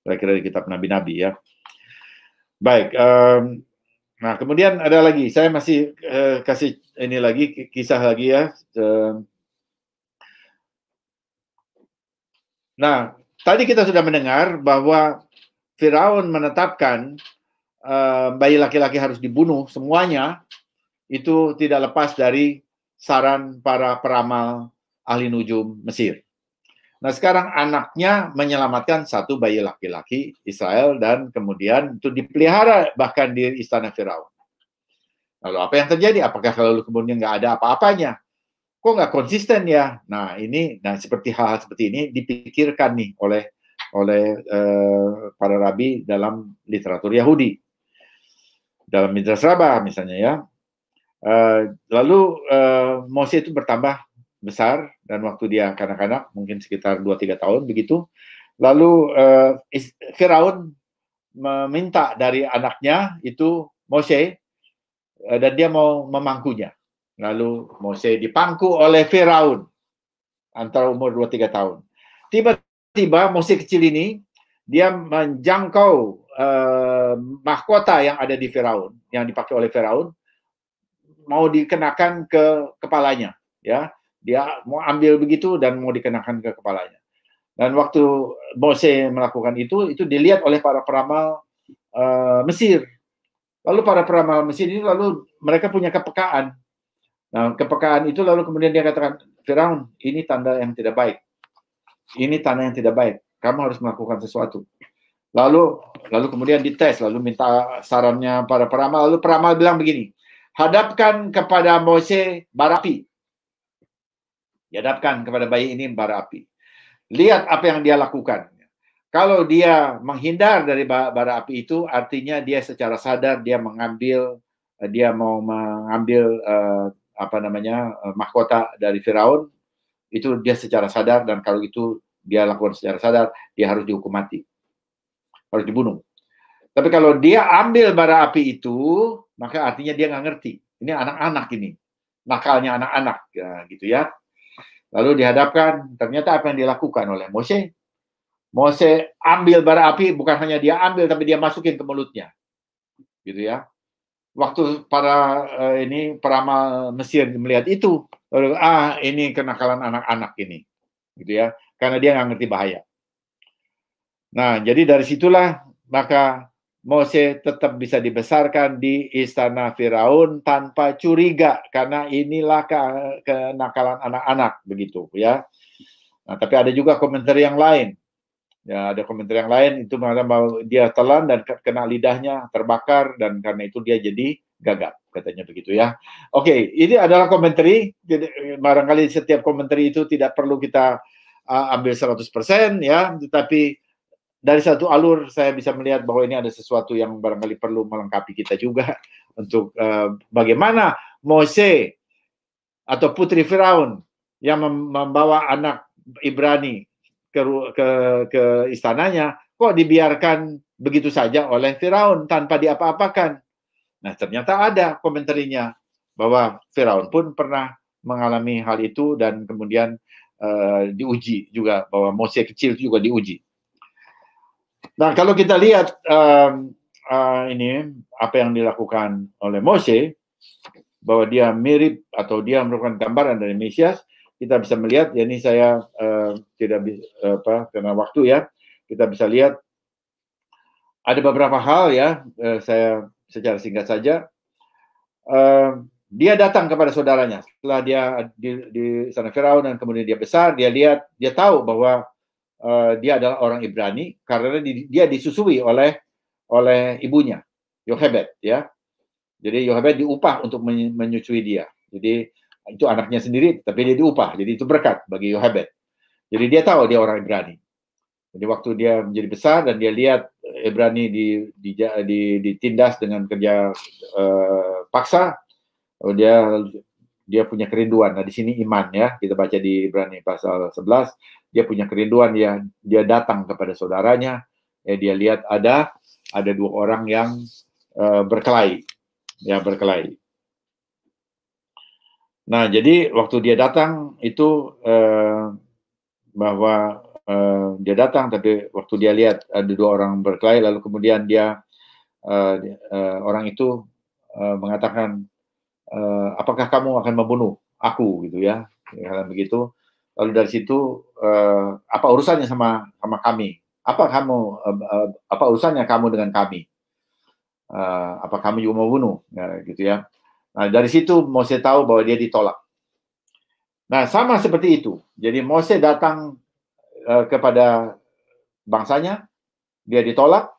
kira-kira di kitab nabi-nabi, ya. Baik, nah kemudian ada lagi, saya masih kasih ini lagi kisah lagi, ya. Nah, tadi kita sudah mendengar bahwa Firaun menetapkan bayi laki-laki harus dibunuh semuanya, itu tidak lepas dari saran para peramal ahli nujum Mesir. Nah, sekarang anaknya menyelamatkan satu bayi laki-laki Israel, dan kemudian itu dipelihara bahkan di istana Firaun. Lalu apa yang terjadi? Apakah kalau kemudian nggak ada apa-apanya? Kok nggak konsisten, ya? Nah, seperti hal-hal seperti ini dipikirkan nih oleh para rabi dalam literatur Yahudi. Dalam Midrash Rabbah misalnya, ya. Lalu Mose itu bertambah besar dan waktu dia kanak-kanak, mungkin sekitar 2-3 tahun begitu. Lalu Firaun meminta dari anaknya itu Mose, dan dia mau memangkunya. Lalu Mose dipangku oleh Firaun antara umur 2-3 tahun. Tiba-tiba Mose kecil ini dia menjangkau mahkota yang ada di Firaun, yang dipakai oleh Firaun, mau dikenakan ke kepalanya, ya. Dia mau ambil begitu dan mau dikenakan ke kepalanya. Dan waktu Mose melakukan itu dilihat oleh para peramal Mesir. Lalu para peramal Mesir ini lalu mereka punya kepekaan. Nah, kepekaan itu lalu kemudian dia katakan, Firaun, ini tanda yang tidak baik. Ini tanda yang tidak baik. Kamu harus melakukan sesuatu. Lalu kemudian dites, lalu minta sarannya para peramal. Lalu peramal bilang begini, hadapkan kepada Mose bara api. Dihadapkan kepada bayi ini bara api. Lihat apa yang dia lakukan. Kalau dia menghindar dari bara api itu, artinya dia secara sadar dia mau mengambil mahkota dari Firaun. Itu dia secara sadar, dan kalau itu dia lakukan secara sadar, dia harus dihukum mati. Harus dibunuh. Tapi kalau dia ambil bara api itu, maka artinya dia nggak ngerti. Ini anak-anak ini. Nakalnya anak-anak. Ya, gitu ya. Lalu dihadapkan, ternyata apa yang dilakukan oleh Mose? Mose ambil bara api, bukan hanya dia ambil, tapi dia masukin ke mulutnya. Gitu ya. Waktu para peramal Mesir melihat itu, lalu, ini kenakalan anak-anak ini. Gitu ya. Karena dia nggak ngerti bahaya. Nah, jadi dari situlah maka Mose tetap bisa dibesarkan di istana Firaun tanpa curiga, karena inilah kenakalan anak-anak begitu ya. Nah, tapi ada juga komentar yang lain. Ya, ada komentar yang lain itu mengatakan bahwa dia telan dan kena lidahnya terbakar, dan karena itu dia jadi gagap, katanya begitu ya. Oke, ini adalah komentar. Jadi barangkali setiap komentar itu tidak perlu kita ambil 100% ya, tetapi dari satu alur saya bisa melihat bahwa ini ada sesuatu yang barangkali perlu melengkapi kita juga untuk bagaimana Mose atau putri Firaun yang membawa anak Ibrani ke istananya kok dibiarkan begitu saja oleh Firaun tanpa diapa-apakan. Nah, ternyata ada komentarnya bahwa Firaun pun pernah mengalami hal itu, dan kemudian diuji juga, bahwa Mose kecil juga diuji. Nah, kalau kita lihat ini apa yang dilakukan oleh Mose, bahwa dia mirip atau dia merupakan gambaran dari Mesias, kita bisa melihat, ya ini saya tidak bisa karena waktu ya, kita bisa lihat ada beberapa hal ya, saya secara singkat saja. Dia datang kepada saudaranya setelah dia di istana Firaun, dan kemudian dia besar, dia lihat, dia tahu bahwa dia adalah orang Ibrani karena dia disusui oleh ibunya, Yochebed ya. Jadi Yochebed diupah untuk menyusui dia. Jadi itu anaknya sendiri, tapi dia diupah. Jadi itu berkat bagi Yochebed. Jadi dia tahu dia orang Ibrani. Jadi waktu dia menjadi besar dan dia lihat Ibrani ditindas dengan kerja paksa, dia punya kerinduan. Nah, di sini iman ya, kita baca di Ibrani pasal 11, dia punya kerinduan, dia datang kepada saudaranya, dia lihat ada dua orang yang berkelahi. Nah, jadi waktu dia datang itu bahwa dia datang, tapi waktu dia lihat ada dua orang berkelahi, lalu kemudian orang itu mengatakan, apakah kamu akan membunuh aku, gitu ya, begitu. Lalu dari situ, apa urusannya sama kami? Apa urusannya kamu dengan kami? Apa kamu juga mau bunuh? Ya, gitu ya. Nah, dari situ Mose tahu bahwa dia ditolak. Nah, sama seperti itu. Jadi Mose datang kepada bangsanya, dia ditolak.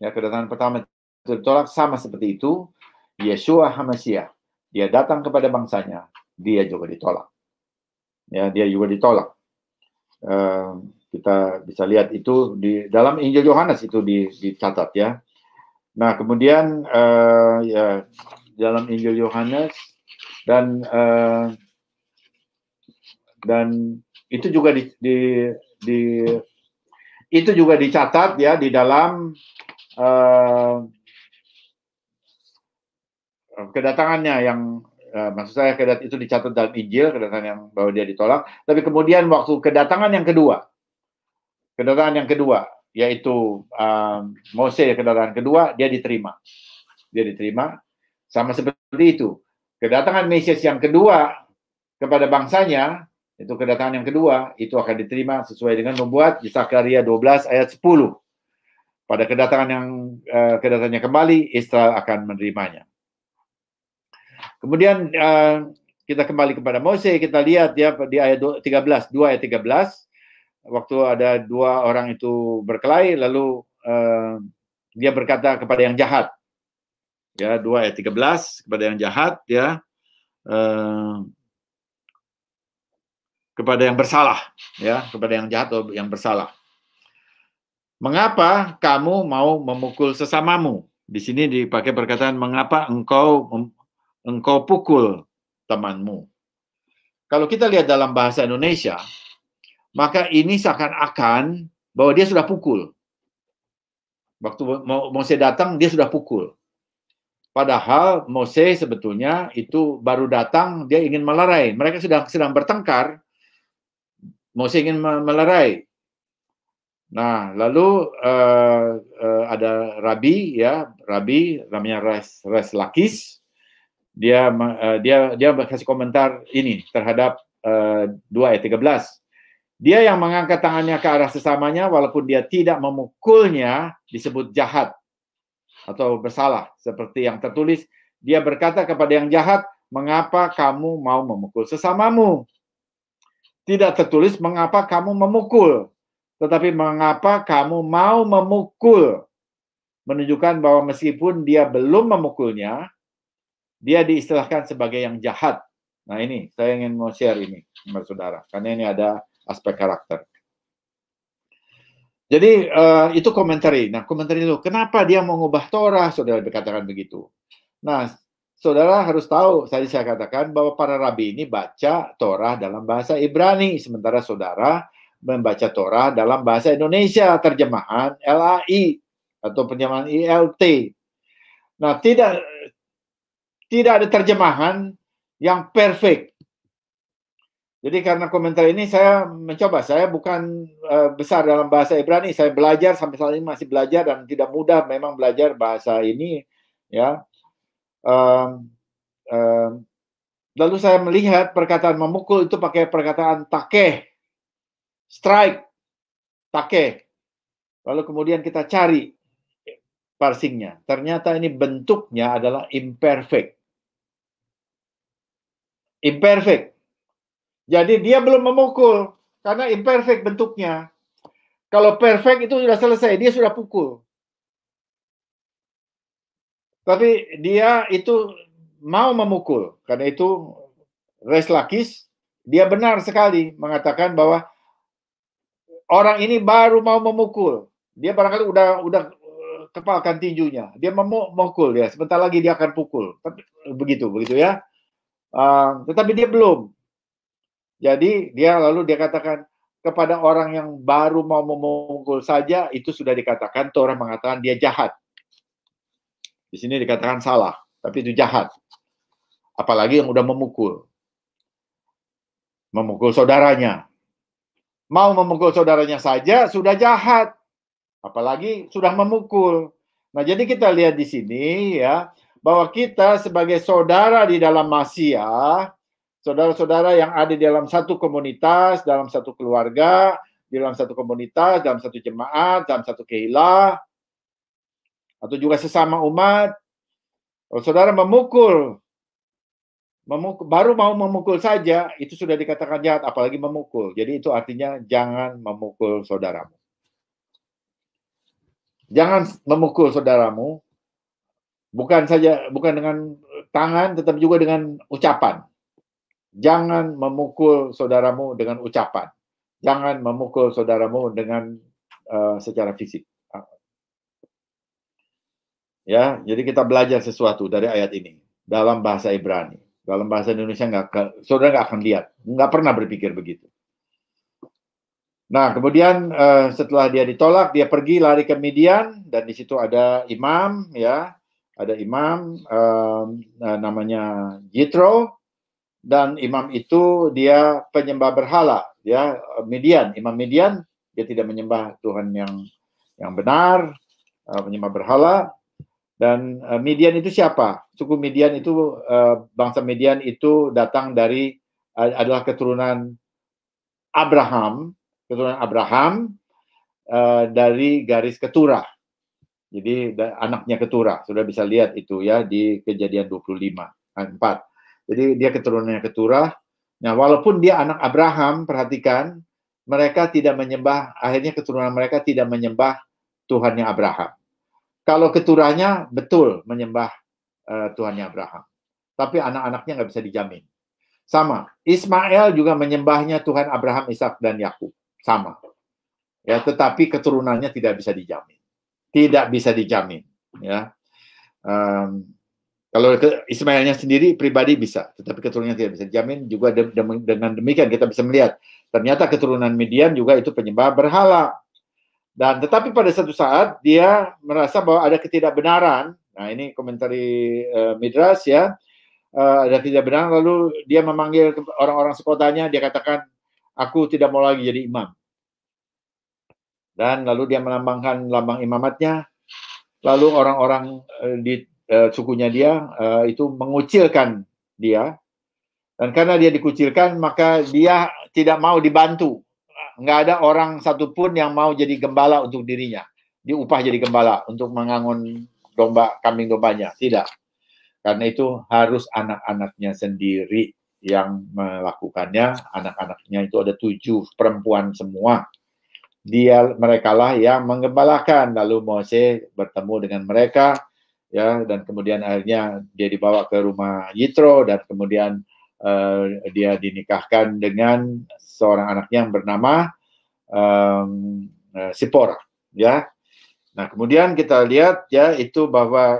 Ya, kedatangan pertama itu ditolak, sama seperti itu. Yeshua HaMashiach, dia datang kepada bangsanya, dia juga ditolak. Ya, dia juga ditolak. Kita bisa lihat itu di dalam Injil Yohanes itu dicatat ya. Nah, kemudian ya dalam Injil Yohanes dan Dan itu juga itu juga dicatat ya di dalam kedatangannya yang maksud saya itu dicatat dalam Injil, kedatangan yang bahwa dia ditolak. Tapi kemudian waktu kedatangan yang kedua yaitu Mose kedatangan kedua, dia diterima sama seperti itu. Kedatangan Mesias yang kedua kepada bangsanya, itu kedatangan yang kedua, itu akan diterima sesuai dengan membuat Zakaria 12 ayat 10. Pada kedatangannya kembali, Israel akan menerimanya. Kemudian kita kembali kepada Mose, kita lihat ya di ayat 2 ayat 13, waktu ada dua orang itu berkelahi, lalu dia berkata kepada yang jahat, ya 2 ayat 13, kepada yang jahat, ya kepada yang bersalah, ya kepada yang jahat atau yang bersalah. Mengapa kamu mau memukul sesamamu? Di sini dipakai perkataan mengapa engkau pukul temanmu. Kalau kita lihat dalam bahasa Indonesia, maka ini seakan-akan bahwa dia sudah pukul. Waktu Mose datang, dia sudah pukul. Padahal Mose sebetulnya itu baru datang, dia ingin melerai. Mereka sedang bertengkar, Mose ingin melerai. Nah, lalu ada rabi namanya Res Lakis. Dia kasih komentar ini terhadap 2 ayat 13. Dia yang mengangkat tangannya ke arah sesamanya walaupun dia tidak memukulnya disebut jahat atau bersalah. Seperti yang tertulis, dia berkata kepada yang jahat, mengapa kamu mau memukul sesamamu? Tidak tertulis mengapa kamu memukul, tetapi mengapa kamu mau memukul. Menunjukkan bahwa meskipun dia belum memukulnya, dia diistilahkan sebagai yang jahat. Nah ini, saya ingin mau share ini, saudara, karena ini ada aspek karakter. Jadi itu komentari. Nah komentari itu, kenapa dia mau mengubah Torah? Saudara berkatakan begitu. Nah, saudara harus tahu, tadi saya katakan bahwa para rabi ini baca Torah dalam bahasa Ibrani, sementara saudara membaca Torah dalam bahasa Indonesia, terjemahan LAI atau terjemahan ILT. Nah, tidak ada terjemahan yang perfect. Jadi karena komentar ini saya mencoba, saya bukan besar dalam bahasa Ibrani, saya belajar sampai saat ini masih belajar dan tidak mudah memang belajar bahasa ini, ya. Lalu saya melihat perkataan memukul itu pakai perkataan takeh, strike, takeh. Lalu kemudian kita cari parsingnya. Ternyata ini bentuknya adalah imperfect. Imperfect. Jadi dia belum memukul karena imperfect bentuknya. Kalau perfect itu sudah selesai, dia sudah pukul. Tapi dia itu mau memukul. Karena itu Res Lakis, dia benar sekali mengatakan bahwa orang ini baru mau memukul. Dia barangkali udah kepalkan tinjunya. Dia memukul ya. Sebentar lagi dia akan pukul. Tapi begitu ya. Tetapi dia belum. Jadi dia katakan kepada orang yang baru mau memukul saja, itu sudah dikatakan, Torah mengatakan dia jahat. Di sini dikatakan salah, tapi itu jahat. Apalagi yang udah memukul saudaranya. Mau memukul saudaranya saja sudah jahat, apalagi sudah memukul. Nah, jadi kita lihat di sini ya, bahwa kita sebagai saudara di dalam Masiah, saudara-saudara yang ada di dalam satu komunitas, dalam satu keluarga, di dalam satu komunitas, dalam satu jemaat, dalam satu kehilah, atau juga sesama umat, kalau saudara memukul, baru mau memukul saja, itu sudah dikatakan jahat, apalagi memukul. Jadi itu artinya jangan memukul saudaramu. Jangan memukul saudaramu, bukan dengan tangan, tetapi juga dengan ucapan. Jangan memukul saudaramu dengan ucapan. Jangan memukul saudaramu dengan secara fisik. Ya, jadi kita belajar sesuatu dari ayat ini dalam bahasa Ibrani. Dalam bahasa Indonesia saudara nggak akan lihat, nggak pernah berpikir begitu. Nah, kemudian setelah dia ditolak, dia pergi lari ke Midian, dan di situ ada imam, ya, ada imam namanya Jitro, dan imam itu dia penyembah berhala, ya, imam Midian, dia tidak menyembah Tuhan yang benar, penyembah berhala. Dan Midian itu siapa? Suku Midian itu, bangsa Midian itu datang dari adalah keturunan Abraham dari garis Keturah. Jadi anaknya Keturah. Sudah bisa lihat itu ya di Kejadian 25 ayat 4. Jadi dia keturunannya Keturah. Nah, walaupun dia anak Abraham, perhatikan, mereka tidak menyembah, akhirnya keturunan mereka tidak menyembah Tuhannya Abraham. Kalau keturahnya betul menyembah Tuhannya Abraham. Tapi anak-anaknya nggak bisa dijamin. Sama, Ismail juga menyembahnya Tuhan Abraham, Ishak, dan Yakub. Sama. Ya, tetapi keturunannya tidak bisa dijamin. Tidak bisa dijamin. Ya. Kalau Ismailnya sendiri pribadi bisa, tetapi keturunannya tidak bisa dijamin. Juga dengan demikian kita bisa melihat ternyata keturunan Midian juga itu penyembah berhala. Dan tetapi pada satu saat dia merasa bahwa ada ketidakbenaran. Nah, ini komentari Midrash ya. Ada ketidakbenaran, lalu dia memanggil orang-orang sekotanya, dia katakan, aku tidak mau lagi jadi imam. Dan lalu dia melambangkan lambang imamatnya, lalu orang-orang di sukunya dia itu mengucilkan dia, dan karena dia dikucilkan, maka dia tidak mau dibantu. Nggak ada orang satupun yang mau jadi gembala untuk dirinya, diupah jadi gembala untuk mengangon kambing dombanya, tidak. Karena itu harus anak-anaknya sendiri yang melakukannya. Anak-anaknya itu ada 7 perempuan semua. Mereka lah yang menggembalakan. Lalu Mose bertemu dengan mereka, ya, dan kemudian akhirnya dia dibawa ke rumah Yitro, dan kemudian dia dinikahkan dengan seorang anaknya yang bernama Sipora, ya. Nah, kemudian kita lihat ya itu bahwa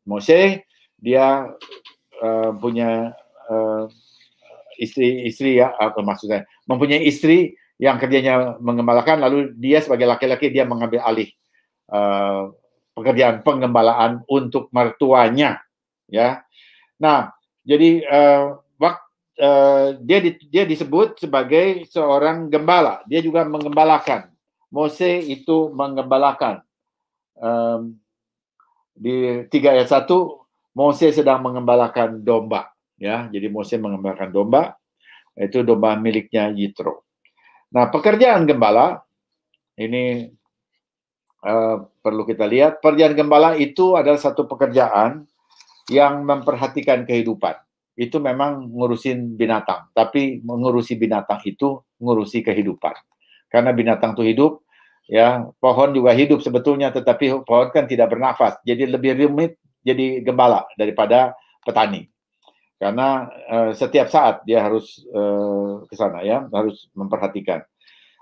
Mose dia punya istri ya, apa maksudnya, mempunyai istri yang kerjanya menggembalakan, lalu dia sebagai laki-laki dia mengambil alih pekerjaan penggembalaan untuk mertuanya, ya. Nah, jadi dia disebut sebagai seorang gembala. Dia juga menggembalakan. Mose itu menggembalakan. Di 3 ayat 1, Mose sedang mengembalakan domba. Ya, jadi Mose mengembalakan domba, itu domba miliknya Yitro. Nah, pekerjaan gembala ini perlu kita lihat. Pekerjaan gembala itu adalah satu pekerjaan yang memperhatikan kehidupan. Itu memang ngurusin binatang, tapi mengurusi binatang itu ngurusi kehidupan. Karena binatang itu hidup, ya, pohon juga hidup sebetulnya, tetapi pohon kan tidak bernafas. Jadi lebih rumit jadi gembala daripada petani. Karena setiap saat dia harus ke sana, ya, harus memperhatikan.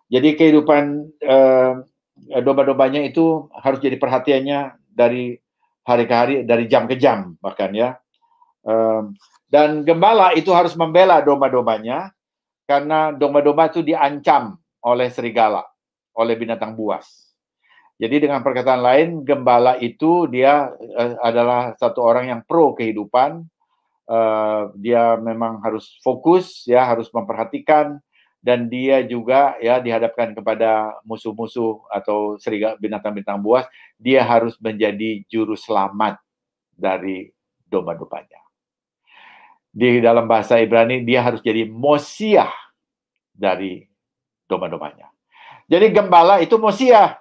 Jadi kehidupan domba-dombanya itu harus jadi perhatiannya dari hari ke hari, dari jam ke jam bahkan, ya. Dan gembala itu harus membela domba-dombanya karena domba-domba itu diancam oleh serigala, oleh binatang buas. Jadi dengan perkataan lain, gembala itu dia adalah satu orang yang pro kehidupan. Dia memang harus fokus, ya, harus memperhatikan, dan dia juga ya dihadapkan kepada musuh-musuh atau serigala, binatang-binatang buas, dia harus menjadi juru selamat dari domba-dombanya. Di dalam bahasa Ibrani dia harus jadi Mosiah dari domba-dombanya. Jadi gembala itu Mosiah.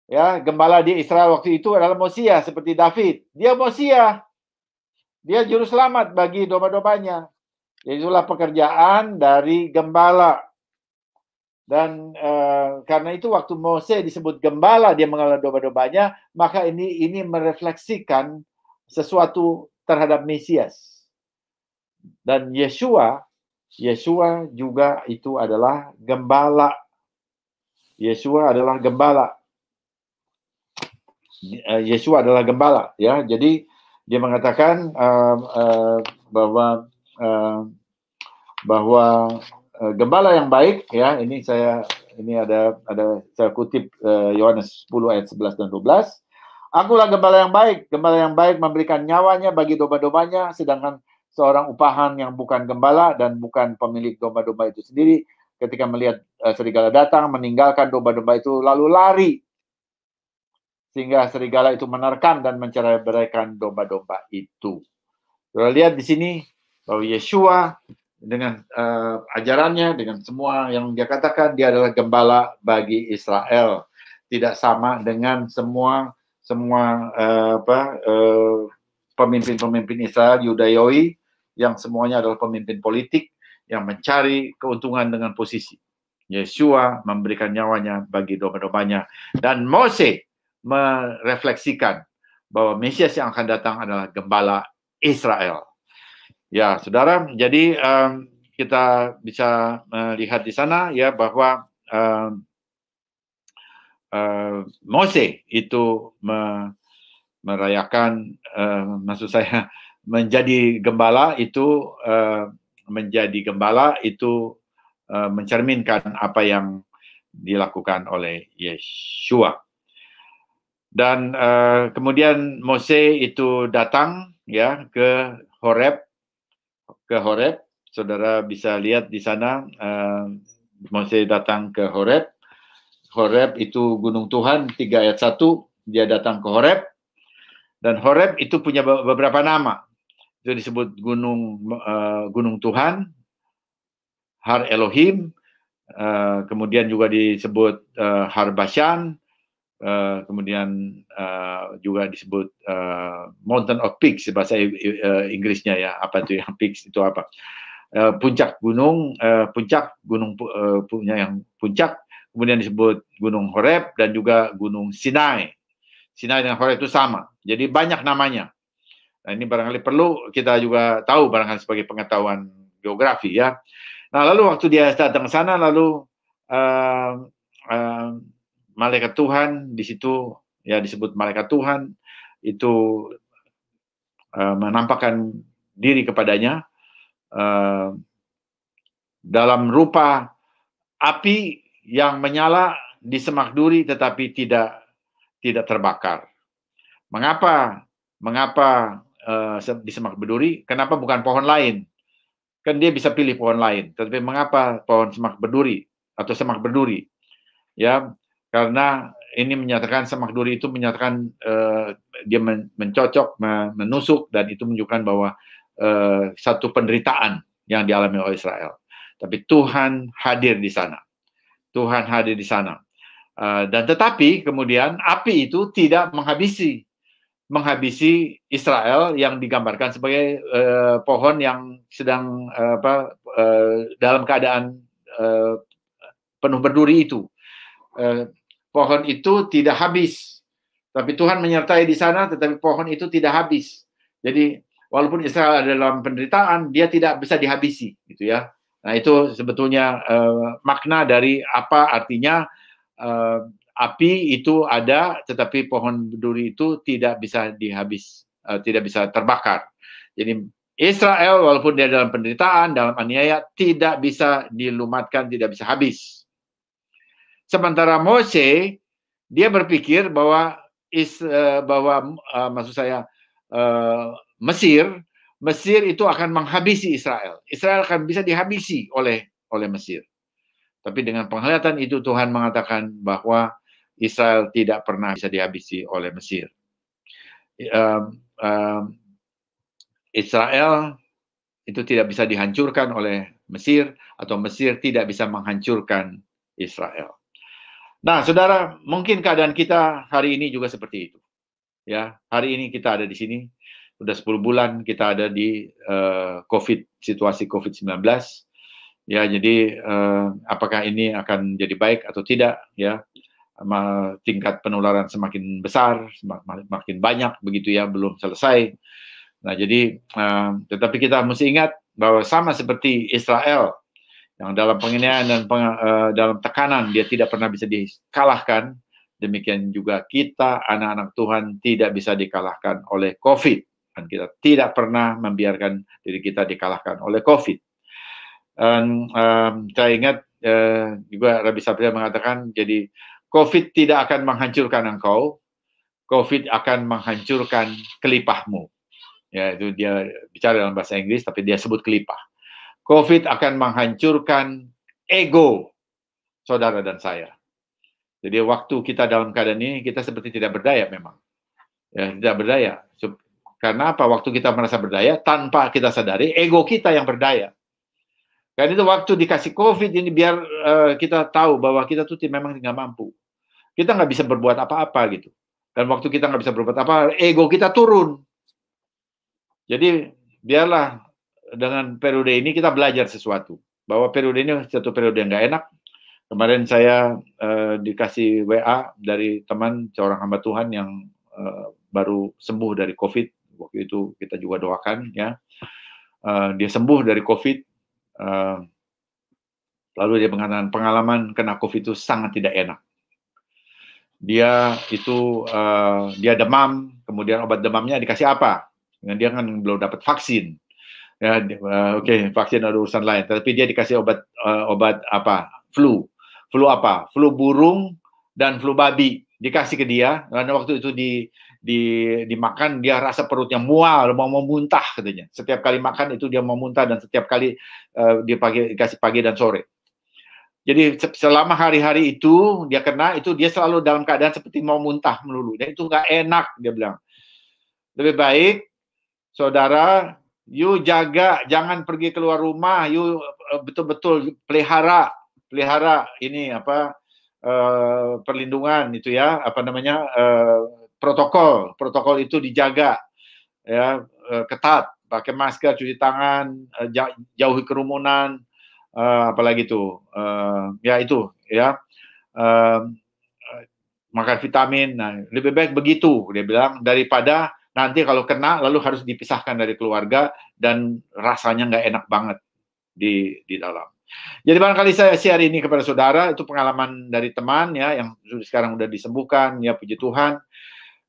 Ya, gembala di Israel waktu itu adalah Mosiah, seperti David. Dia Mosiah. Dia juru selamat bagi domba-dombanya. Itulah pekerjaan dari gembala. Dan karena itu waktu Mose disebut gembala, dia mengelola domba-dombanya, maka ini merefleksikan sesuatu terhadap Mesias. Dan Yeshua juga itu adalah gembala. Yeshua adalah gembala. Yeshua adalah gembala, ya. Jadi dia mengatakan bahwa gembala yang baik, ya, ini saya kutip Yohanes 10 ayat 11 dan 12. Akulah gembala yang baik memberikan nyawanya bagi domba-dombanya, sedangkan seorang upahan yang bukan gembala dan bukan pemilik domba-domba itu sendiri, ketika melihat serigala datang, meninggalkan domba-domba itu lalu lari, sehingga serigala itu menerkam dan mencerai-beraikan domba-domba itu. Kita lihat di sini bahwa Yeshua dengan ajarannya, dengan semua yang dia katakan, dia adalah gembala bagi Israel. Tidak sama dengan semua pemimpin-pemimpin Israel Yudayoi yang semuanya adalah pemimpin politik yang mencari keuntungan dengan posisi. Yeshua memberikan nyawanya bagi domba-dombanya, dan Mose merefleksikan bahwa Mesias yang akan datang adalah gembala Israel. Ya, saudara, jadi kita bisa melihat di sana ya bahwa Mose itu merayakan, maksud saya menjadi gembala itu mencerminkan apa yang dilakukan oleh Yeshua. Dan kemudian Mose itu datang ya ke Horeb. Saudara bisa lihat di sana, Mose datang ke Horeb. Horeb itu gunung Tuhan, 3 ayat 1, dia datang ke Horeb. Dan Horeb itu punya beberapa nama. Itu disebut gunung Tuhan, Har Elohim, kemudian juga disebut Har Bashan, kemudian juga disebut Mountain of Peaks bahasa Inggrisnya ya. Apa itu yang peaks itu apa? Puncak gunung punya yang puncak, kemudian disebut gunung Horeb dan juga gunung Sinai. Sinai dan Horeb itu sama, jadi banyak namanya. Nah, ini barangkali perlu kita juga tahu barangkali sebagai pengetahuan geografi ya. Nah, lalu waktu dia datang ke sana, lalu malaikat Tuhan di situ ya disebut malaikat Tuhan itu menampakkan diri kepadanya dalam rupa api yang menyala di semak duri tetapi tidak terbakar. Mengapa di semak berduri? Kenapa bukan pohon lain? Kan dia bisa pilih pohon lain, tetapi mengapa pohon semak berduri atau semak berduri? Ya, karena ini menyatakan semak duri itu menyatakan dia mencocok, menusuk, dan itu menunjukkan bahwa satu penderitaan yang dialami oleh Israel. Tapi Tuhan hadir di sana. Tuhan hadir di sana. Dan tetapi kemudian api itu tidak menghabisi Israel yang digambarkan sebagai pohon yang sedang dalam keadaan penuh berduri itu. Pohon itu tidak habis, tapi Tuhan menyertai di sana, tetapi pohon itu tidak habis. Jadi walaupun Israel ada dalam penderitaan, dia tidak bisa dihabisi, gitu ya. Nah, itu sebetulnya makna dari apa artinya api itu ada, tetapi pohon berduri itu tidak bisa tidak bisa terbakar. Jadi Israel walaupun dia dalam penderitaan, dalam aniaya, tidak bisa dilumatkan, tidak bisa habis. Sementara Mose, dia berpikir bahwa maksud saya Mesir itu akan menghabisi Israel. Israel akan bisa dihabisi oleh Mesir. Tapi dengan penglihatan itu Tuhan mengatakan bahwa Israel tidak pernah bisa dihabisi oleh Mesir. Israel itu tidak bisa dihancurkan oleh Mesir, atau Mesir tidak bisa menghancurkan Israel. Nah, saudara, mungkin keadaan kita hari ini juga seperti itu. Ya, hari ini kita ada di sini. Sudah 10 bulan kita ada di situasi COVID-19. Ya, jadi apakah ini akan jadi baik atau tidak? Ya, tingkat penularan semakin besar, semakin banyak begitu ya, belum selesai. Nah, jadi tetapi kita mesti ingat bahwa sama seperti Israel yang dalam penganiayaan dan dalam tekanan dia tidak pernah bisa dikalahkan, demikian juga kita anak-anak Tuhan tidak bisa dikalahkan oleh COVID. Dan kita tidak pernah membiarkan diri kita dikalahkan oleh COVID. Dan saya ingat juga Rabbi Sapria mengatakan, jadi COVID tidak akan menghancurkan engkau, COVID akan menghancurkan kelipahmu. Ya, itu dia bicara dalam bahasa Inggris, tapi dia sebut kelipah. COVID akan menghancurkan ego saudara dan saya. Jadi waktu kita dalam keadaan ini, kita seperti tidak berdaya memang. Ya, tidak berdaya. Karena apa? Waktu kita merasa berdaya, tanpa kita sadari, ego kita yang berdaya. Karena itu waktu dikasih COVID ini, biar kita tahu bahwa kita tuh memang tidak mampu. Kita nggak bisa berbuat apa-apa gitu. Dan waktu kita nggak bisa berbuat apa, ego kita turun. Jadi biarlah dengan periode ini kita belajar sesuatu. Bahwa periode ini satu periode yang nggak enak. Kemarin saya dikasih WA dari teman seorang hamba Tuhan yang baru sembuh dari COVID. Waktu itu kita juga doakan ya. Dia sembuh dari COVID. Lalu dia mengatakan pengalaman kena COVID itu sangat tidak enak. Dia itu dia demam, kemudian obat demamnya dikasih apa? Dia kan belum dapat vaksin. Ya, oke, vaksin ada urusan lain. Tapi dia dikasih obat apa? Flu apa? Flu burung dan flu babi dikasih ke dia. Karena waktu itu dimakan dia rasa perutnya mual, mau muntah katanya. Setiap kali makan itu dia mau muntah dan setiap kali dikasih pagi dan sore. Jadi selama hari-hari itu dia kena, itu dia selalu dalam keadaan seperti mau muntah melulu. Dan itu nggak enak, dia bilang. Lebih baik, saudara, you jaga, jangan pergi keluar rumah, you betul-betul pelihara ini apa perlindungan itu ya, apa namanya protokol itu dijaga ya, ketat, pakai masker, cuci tangan, jauhi kerumunan, apalagi itu ya itu ya, makan vitamin. Nah, lebih baik begitu dia bilang daripada nanti kalau kena lalu harus dipisahkan dari keluarga dan rasanya nggak enak banget di dalam. Jadi barangkali saya share ini kepada saudara, itu pengalaman dari teman ya yang sekarang udah disembuhkan ya, puji Tuhan.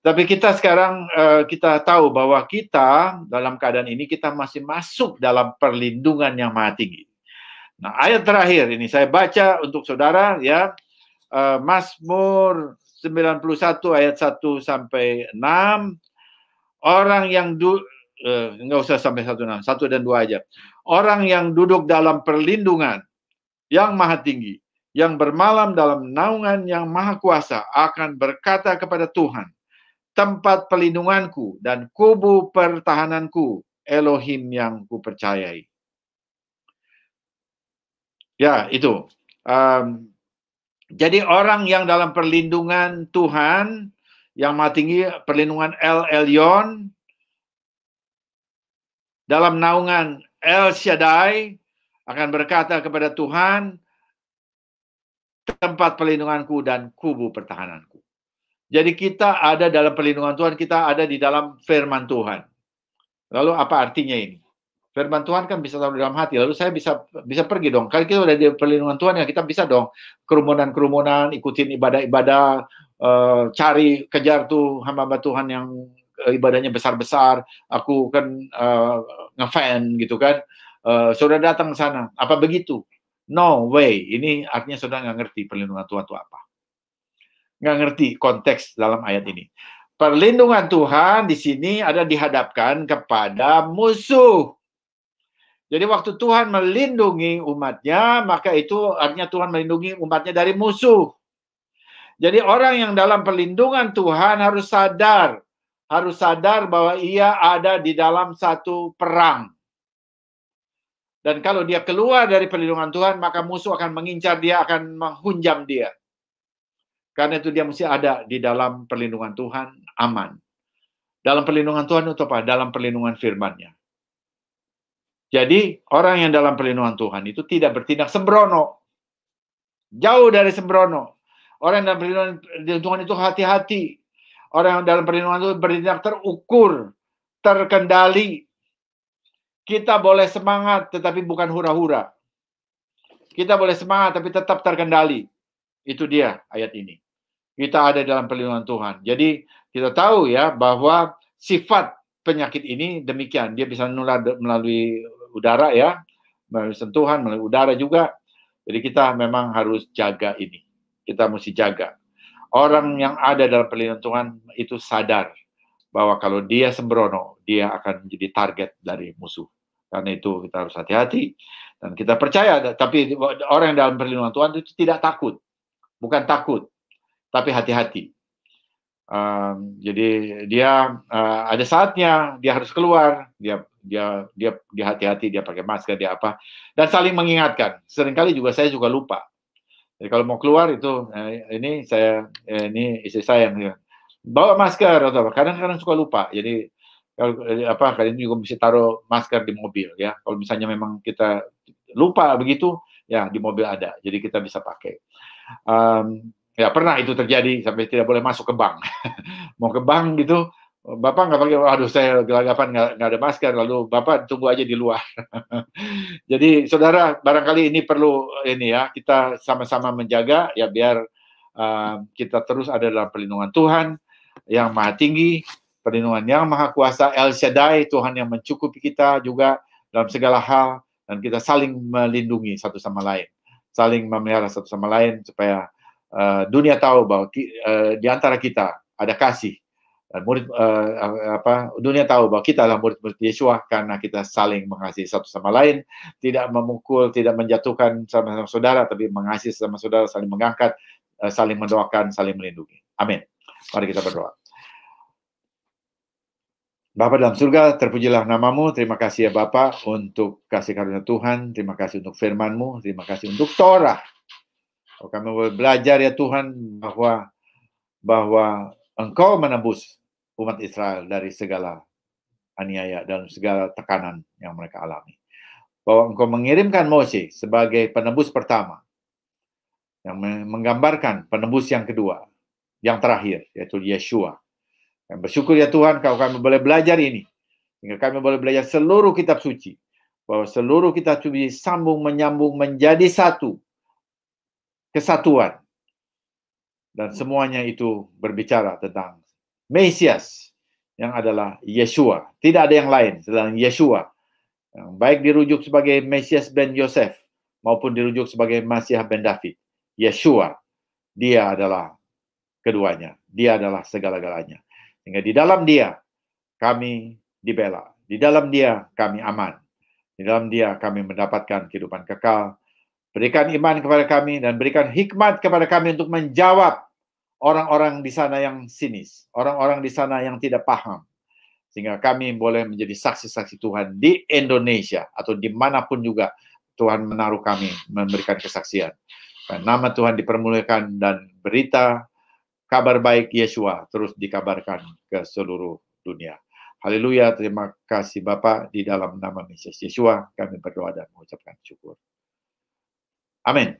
Tapi kita sekarang kita tahu bahwa kita dalam keadaan ini kita masih masuk dalam perlindungan yang maha tinggi. Nah, ayat terakhir ini saya baca untuk saudara ya, Mazmur 91 ayat 1 sampai 6. Orang yang nggak usah sampai 1 dan 2 aja. Orang yang duduk dalam perlindungan yang maha tinggi, yang bermalam dalam naungan yang maha kuasa, akan berkata kepada Tuhan, tempat pelindunganku dan kubu pertahananku, Elohim yang kupercayai. Ya, itu. Jadi orang yang dalam perlindungan Tuhan, yang maha tinggi, perlindungan El Elyon, dalam naungan El Shaddai, akan berkata kepada Tuhan, tempat perlindunganku dan kubu pertahananku. Jadi kita ada dalam perlindungan Tuhan, kita ada di dalam firman Tuhan. Lalu apa artinya ini? Firman Tuhan kan bisa taruh di dalam hati, lalu saya bisa pergi dong. Kalau kita udah di perlindungan Tuhan, ya kita bisa dong kerumunan-kerumunan, ikutin ibadah-ibadah, cari, kejar tuh hamba-hamba Tuhan yang ibadahnya besar-besar, aku kan ngefan gitu kan, saudara datang ke sana, apa begitu? No way, ini artinya saudara nggak ngerti perlindungan Tuhan itu apa. Nggak ngerti konteks dalam ayat ini. Perlindungan Tuhan di sini ada dihadapkan kepada musuh. Jadi waktu Tuhan melindungi umatnya, maka itu artinya Tuhan melindungi umatnya dari musuh. Jadi orang yang dalam perlindungan Tuhan harus sadar bahwa ia ada di dalam satu perang. Dan kalau dia keluar dari perlindungan Tuhan, maka musuh akan mengincar dia, akan menghunjam dia. Karena itu dia mesti ada di dalam perlindungan Tuhan, aman. Dalam perlindungan Tuhan itu apa? Dalam perlindungan firman-Nya. Jadi orang yang dalam perlindungan Tuhan itu tidak bertindak sembrono. Jauh dari sembrono. Orang yang dalam perlindungan Tuhan itu hati-hati. Orang yang dalam perlindungan Tuhan bertindak terukur, terkendali. Kita boleh semangat tetapi bukan hura-hura. Kita boleh semangat tapi tetap terkendali. Itu dia ayat ini. Kita ada dalam perlindungan Tuhan. Jadi kita tahu ya bahwa sifat penyakit ini demikian, dia bisa menular melalui udara ya, melalui sentuhan, melalui udara juga. Jadi kita memang harus jaga ini. Kita mesti jaga. Orang yang ada dalam perlindungan Tuhan itu sadar bahwa kalau dia sembrono, dia akan menjadi target dari musuh. Karena itu kita harus hati-hati. Dan kita percaya, tapi orang yang dalam perlindungan Tuhan itu tidak takut. Bukan takut, tapi hati-hati. Jadi dia ada saatnya dia harus keluar, dia hati-hati, dia pakai masker, dia apa, dan saling mengingatkan. Seringkali juga saya juga lupa. Jadi kalau mau keluar itu ini ini istri saya yang bawa masker atau apa. Kadang-kadang suka lupa. Jadi kalau kalian juga mesti taruh masker di mobil ya. Kalau misalnya memang kita lupa begitu, ya di mobil ada. Jadi kita bisa pakai. Ya pernah itu terjadi sampai tidak boleh masuk ke bank. Mau ke bank gitu, Bapak nggak pakai, aduh saya gelagapan nggak ada masker, lalu Bapak tunggu aja di luar. Jadi saudara, barangkali ini perlu ini ya, kita sama-sama menjaga ya biar kita terus ada dalam perlindungan Tuhan yang Maha Tinggi, perlindungan yang Maha Kuasa, El Shaddai, Tuhan yang mencukupi kita juga dalam segala hal, dan kita saling melindungi satu sama lain, saling memelihara satu sama lain supaya dunia tahu bahwa di antara kita ada kasih. Dunia tahu bahwa kita adalah murid-murid Yeshua karena kita saling mengasihi satu sama lain, tidak memukul, tidak menjatuhkan sama saudara, tapi mengasihi sama saudara, saling mengangkat, saling mendoakan, saling melindungi. Amin. Mari kita berdoa. Bapa dalam surga, terpujilah namamu. Terima kasih ya Bapa untuk kasih karunia Tuhan. Terima kasih untuk firman-Mu. Terima kasih untuk Torah. Kami boleh belajar ya Tuhan bahwa Engkau menebus umat Israel dari segala aniaya dan segala tekanan yang mereka alami. Bahwa Engkau mengirimkan Mose sebagai penebus pertama yang menggambarkan penebus yang kedua, yang terakhir, yaitu Yeshua. Dan bersyukur ya Tuhan kalau kami boleh belajar ini, sehingga kami boleh belajar seluruh kitab suci, bahwa seluruh kitab suci sambung menyambung menjadi satu kesatuan. Dan semuanya itu berbicara tentang Mesias yang adalah Yeshua. Tidak ada yang lain selain Yeshua. Yang baik dirujuk sebagai Mesias ben Yosef maupun dirujuk sebagai Masiah ben David. Yeshua, dia adalah keduanya. Dia adalah segala-galanya. Sehingga di dalam dia kami dibela. Di dalam dia kami aman. Di dalam dia kami mendapatkan kehidupan kekal. Berikan iman kepada kami dan berikan hikmat kepada kami untuk menjawab orang-orang di sana yang sinis, orang-orang di sana yang tidak paham. Sehingga kami boleh menjadi saksi-saksi Tuhan di Indonesia atau dimanapun juga Tuhan menaruh kami memberikan kesaksian. Dan nama Tuhan dipermuliakan dan berita kabar baik Yeshua terus dikabarkan ke seluruh dunia. Haleluya, terima kasih Bapa, di dalam nama Mesias Yeshua kami berdoa dan mengucapkan syukur. Amin.